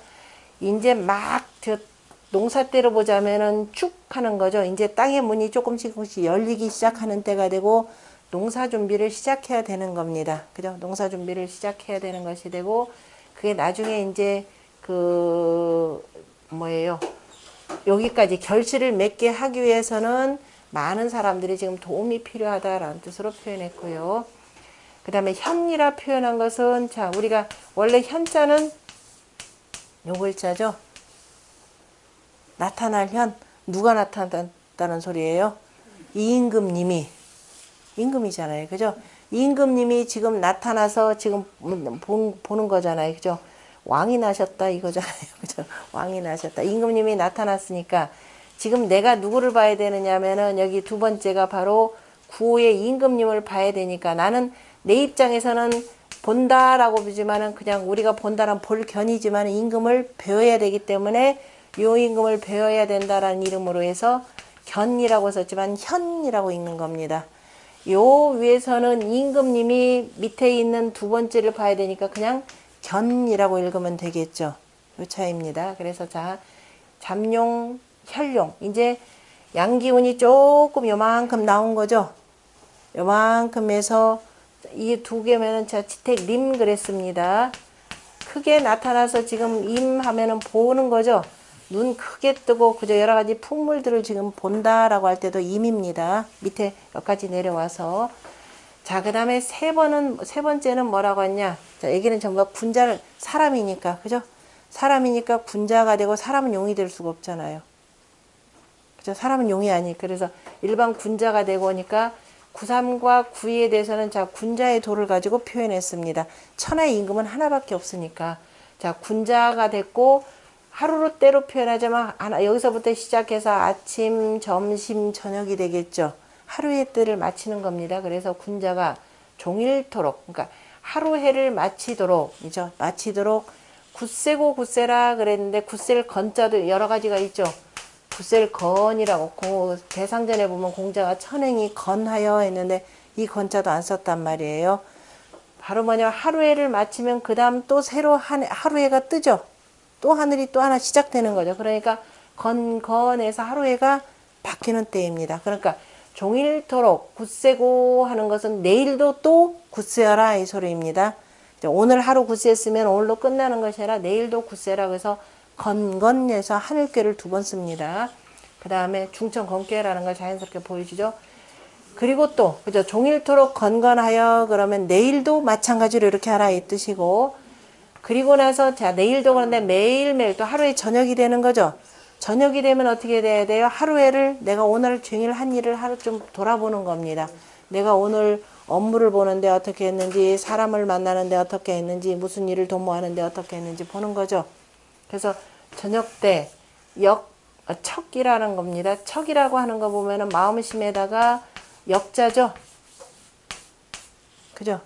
이제 막 농사 때로 보자면은 쭉 하는 거죠. 이제 땅의 문이 조금씩 열리기 시작하는 때가 되고 농사 준비를 시작해야 되는 겁니다. 그죠? 농사 준비를 시작해야 되는 것이 되고, 그게 나중에 이제 뭐예요? 여기까지 결실을 맺게 하기 위해서는 많은 사람들이 지금 도움이 필요하다라는 뜻으로 표현했고요. 그 다음에 현이라 표현한 것은, 자, 우리가 원래 현자는 요 글자죠. 나타날 현. 누가 나타났다는 소리예요? 이임금님이. 임금이잖아요. 그죠? 임금님이 지금 나타나서 지금 보는 거잖아요. 그죠? 왕이 나셨다 이거잖아요. 그죠? 왕이 나셨다. 임금님이 나타났으니까 지금 내가 누구를 봐야 되느냐면은 여기 두 번째가 바로 구호의 임금님을 봐야 되니까 나는 내 입장에서는 본다라고 보지만은 그냥 우리가 본다는 볼 견이지만 임금을 배워야 되기 때문에 요 임금을 배워야 된다라는 이름으로 해서 견이라고 썼지만 현이라고 읽는 겁니다. 요 위에서는 임금님이 밑에 있는 두 번째를 봐야 되니까 그냥 견이라고 읽으면 되겠죠. 요 차이입니다. 그래서 자, 잠용, 혈용. 이제 양기운이 조금 요만큼 나온 거죠. 요만큼에서 이 두 개면은 제가 지택 림 그랬습니다. 크게 나타나서 지금 임 하면은 보는 거죠. 눈 크게 뜨고 그저 여러 가지 풍물들을 지금 본다라고 할 때도 임입니다. 밑에 여기까지 내려와서. 자, 그 다음에 세 번째는 뭐라고 했냐. 자, 여기는 전부 군자를, 사람이니까, 그죠? 사람이니까 군자가 되고 사람은 용이 될 수가 없잖아요. 그죠? 사람은 용이 아니니까. 그래서 일반 군자가 되고 오니까 구삼과 구이에 대해서는 자, 군자의 도를 가지고 표현했습니다. 천하의 임금은 하나밖에 없으니까. 자, 군자가 됐고, 하루로 때로 표현하자면 여기서부터 시작해서 아침, 점심, 저녁이 되겠죠. 하루의 때를 마치는 겁니다. 그래서 군자가 종일토록, 그러니까 하루 해를 마치도록, 이죠. 마치도록 굳세고 굳세라 그랬는데 굳셀 건자도 여러 가지가 있죠. 굳셀 건이라고 대상전에 보면 공자가 천행이 건하여 했는데 이 건자도 안 썼단 말이에요. 바로 뭐냐면 하루해를 마치면 그 다음 또 새로 하루해가 뜨죠. 또 하늘이 또 하나 시작되는 거죠. 그러니까 건에서 하루해가 바뀌는 때입니다. 그러니까 종일토록 굳세고 하는 것은 내일도 또 굳세어라 이 소리입니다. 오늘 하루 굳세했으면 오늘로 끝나는 것이 아니라 내일도 굳세라 그래서 건건에서 하늘꾀를 두 번 씁니다. 그 다음에 중천건꾀라는 걸 자연스럽게 보여주죠. 그리고 또 그죠, 종일토록 건건하여 그러면 내일도 마찬가지로 이렇게 하라 이 뜻이고, 그리고 나서 자, 내일도 그런데 매일매일 또 하루에 저녁이 되는 거죠. 저녁이 되면 어떻게 돼야 돼요? 하루에를 내가 오늘 종일 한 일을 하루 좀 돌아보는 겁니다. 내가 오늘 업무를 보는데 어떻게 했는지, 사람을 만나는데 어떻게 했는지, 무슨 일을 도모하는데 어떻게 했는지 보는 거죠. 그래서 저녁 때 척이라는 겁니다. 척이라고 하는 거 보면은 마음심에다가 역자죠. 그죠?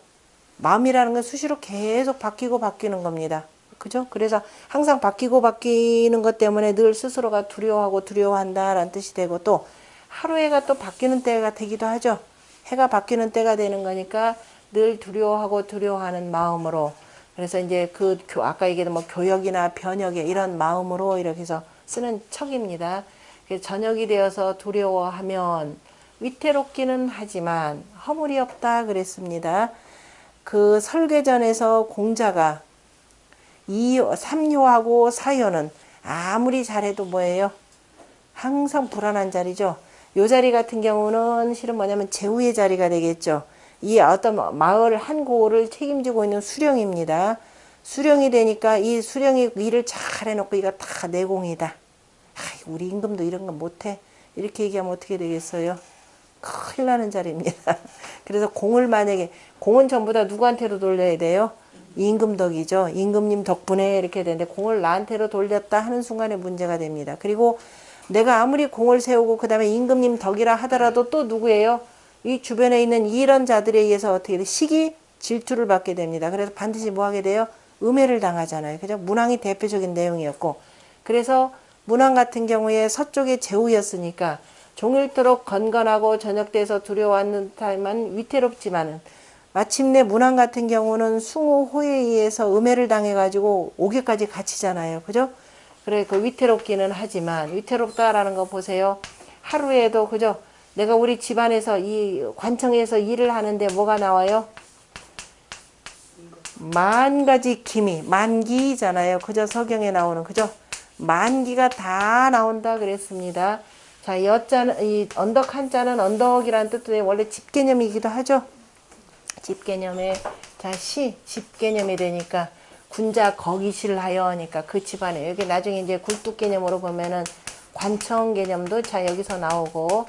마음이라는 건 수시로 계속 바뀌고 바뀌는 겁니다. 그죠? 그래서 항상 바뀌고 바뀌는 것 때문에 늘 스스로가 두려워하고 두려워한다라는 뜻이 되고, 또 하루해가 또 바뀌는 때가 되기도 하죠. 해가 바뀌는 때가 되는 거니까 늘 두려워하고 두려워하는 마음으로, 그래서 이제 아까 얘기했던 뭐 교역이나 변역에 이런 마음으로 이렇게 해서 쓰는 척입니다. 저녁이 되어서 두려워하면 위태롭기는 하지만 허물이 없다 그랬습니다. 그 설계전에서 공자가 3효하고 4효는 아무리 잘해도 뭐예요? 항상 불안한 자리죠. 요 자리 같은 경우는 실은 뭐냐면 제후의 자리가 되겠죠. 이 어떤 마을 한 고을을 책임지고 있는 수령입니다. 수령이 되니까 이 수령이 일을 잘 해놓고 이거 다 내공이다. 우리 임금도 이런 거 못해. 이렇게 얘기하면 어떻게 되겠어요? 큰일 나는 자리입니다. 그래서 공을 만약에, 공은 전부 다 누구한테로 돌려야 돼요? 임금덕이죠. 임금님 덕분에 이렇게 되는데 공을 나한테로 돌렸다 하는 순간에 문제가 됩니다. 그리고 내가 아무리 공을 세우고 그 다음에 임금님 덕이라 하더라도 또 누구예요? 이 주변에 있는 이런 자들에 의해서 어떻게 돼? 시기, 질투를 받게 됩니다. 그래서 반드시 뭐 하게 돼요? 음해를 당하잖아요. 그죠? 문왕이 대표적인 내용이었고, 그래서 문왕 같은 경우에 서쪽의 제후였으니까 종일토록 건건하고 저녁때에서 두려워하는 듯만 위태롭지만은 마침내 문왕 같은 경우는 숭호호에 의해서 음해를 당해가지고 5개까지 갇히잖아요. 그죠? 그래, 그 위태롭기는 하지만, 위태롭다라는 거 보세요. 하루에도, 그죠? 내가 우리 집안에서 이 관청에서 일을 하는데 뭐가 나와요? 만 가지 기미, 만기잖아요. 그죠? 서경에 나오는, 그죠? 만기가 다 나온다 그랬습니다. 자, 여자는, 이 언덕 한자는 언덕이라는 뜻도 원래 집 개념이기도 하죠. 집 개념에, 자, 집 개념이 되니까, 군자 거기실 하여 하니까 그 집안에, 여기 나중에 이제 굴뚝 개념으로 보면은 관청 개념도 자, 여기서 나오고,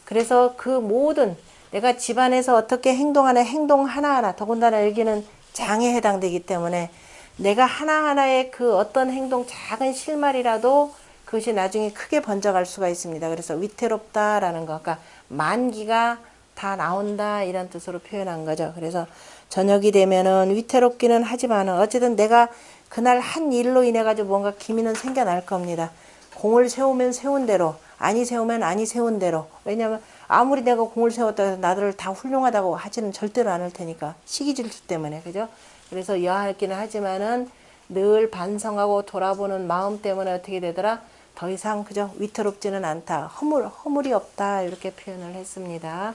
그래서 그 모든, 내가 집안에서 어떻게 행동하는 행동 하나하나, 더군다나 여기는 장에 해당되기 때문에 내가 하나하나의 그 어떤 행동, 작은 실말이라도 그것이 나중에 크게 번져갈 수가 있습니다. 그래서 위태롭다라는 거, 그러니까 만기가 다 나온다 이런 뜻으로 표현한 거죠. 그래서 저녁이 되면은 위태롭기는 하지만 어쨌든 내가 그날 한 일로 인해 가지고 뭔가 기미는 생겨날 겁니다. 공을 세우면 세운 대로, 아니 세우면 아니 세운 대로. 왜냐하면 아무리 내가 공을 세웠다 해서 나들을 다 훌륭하다고 하지는 절대로 않을 테니까, 시기 질투 때문에. 그죠? 그래서 여하기는 하지만은 늘 반성하고 돌아보는 마음 때문에 어떻게 되더라? 더 이상 그죠? 위태롭지는 않다. 허물이 없다. 이렇게 표현을 했습니다.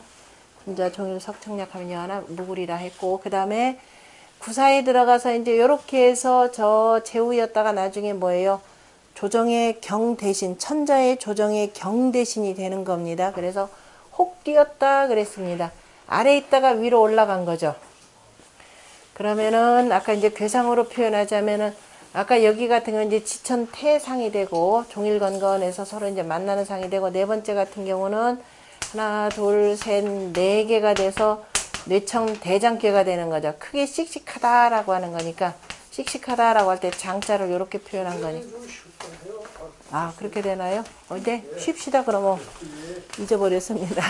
군자 종일 석청약하면 여하나 무구리라 했고, 그 다음에 구사에 들어가서 이제 요렇게 해서 저 제후였다가 나중에 뭐예요? 조정의 경 대신, 천자의 조정의 경 대신이 되는 겁니다. 그래서 혹 뛰었다 그랬습니다. 아래 있다가 위로 올라간 거죠. 그러면은 아까 이제 괴상으로 표현하자면은 아까 여기 같은 건 이제 지천 태상이 되고 종일건건에서 서로 이제 만나는 상이 되고, 네 번째 같은 경우는 하나, 둘, 셋, 네 개가 돼서 뇌청 대장괴가 되는 거죠. 크게 씩씩하다라고 하는 거니까, 씩씩하다라고 할 때 장자를 이렇게 표현한 거니. 아, 그렇게 되나요? 네, 쉽시다. 그러면 잊어버렸습니다.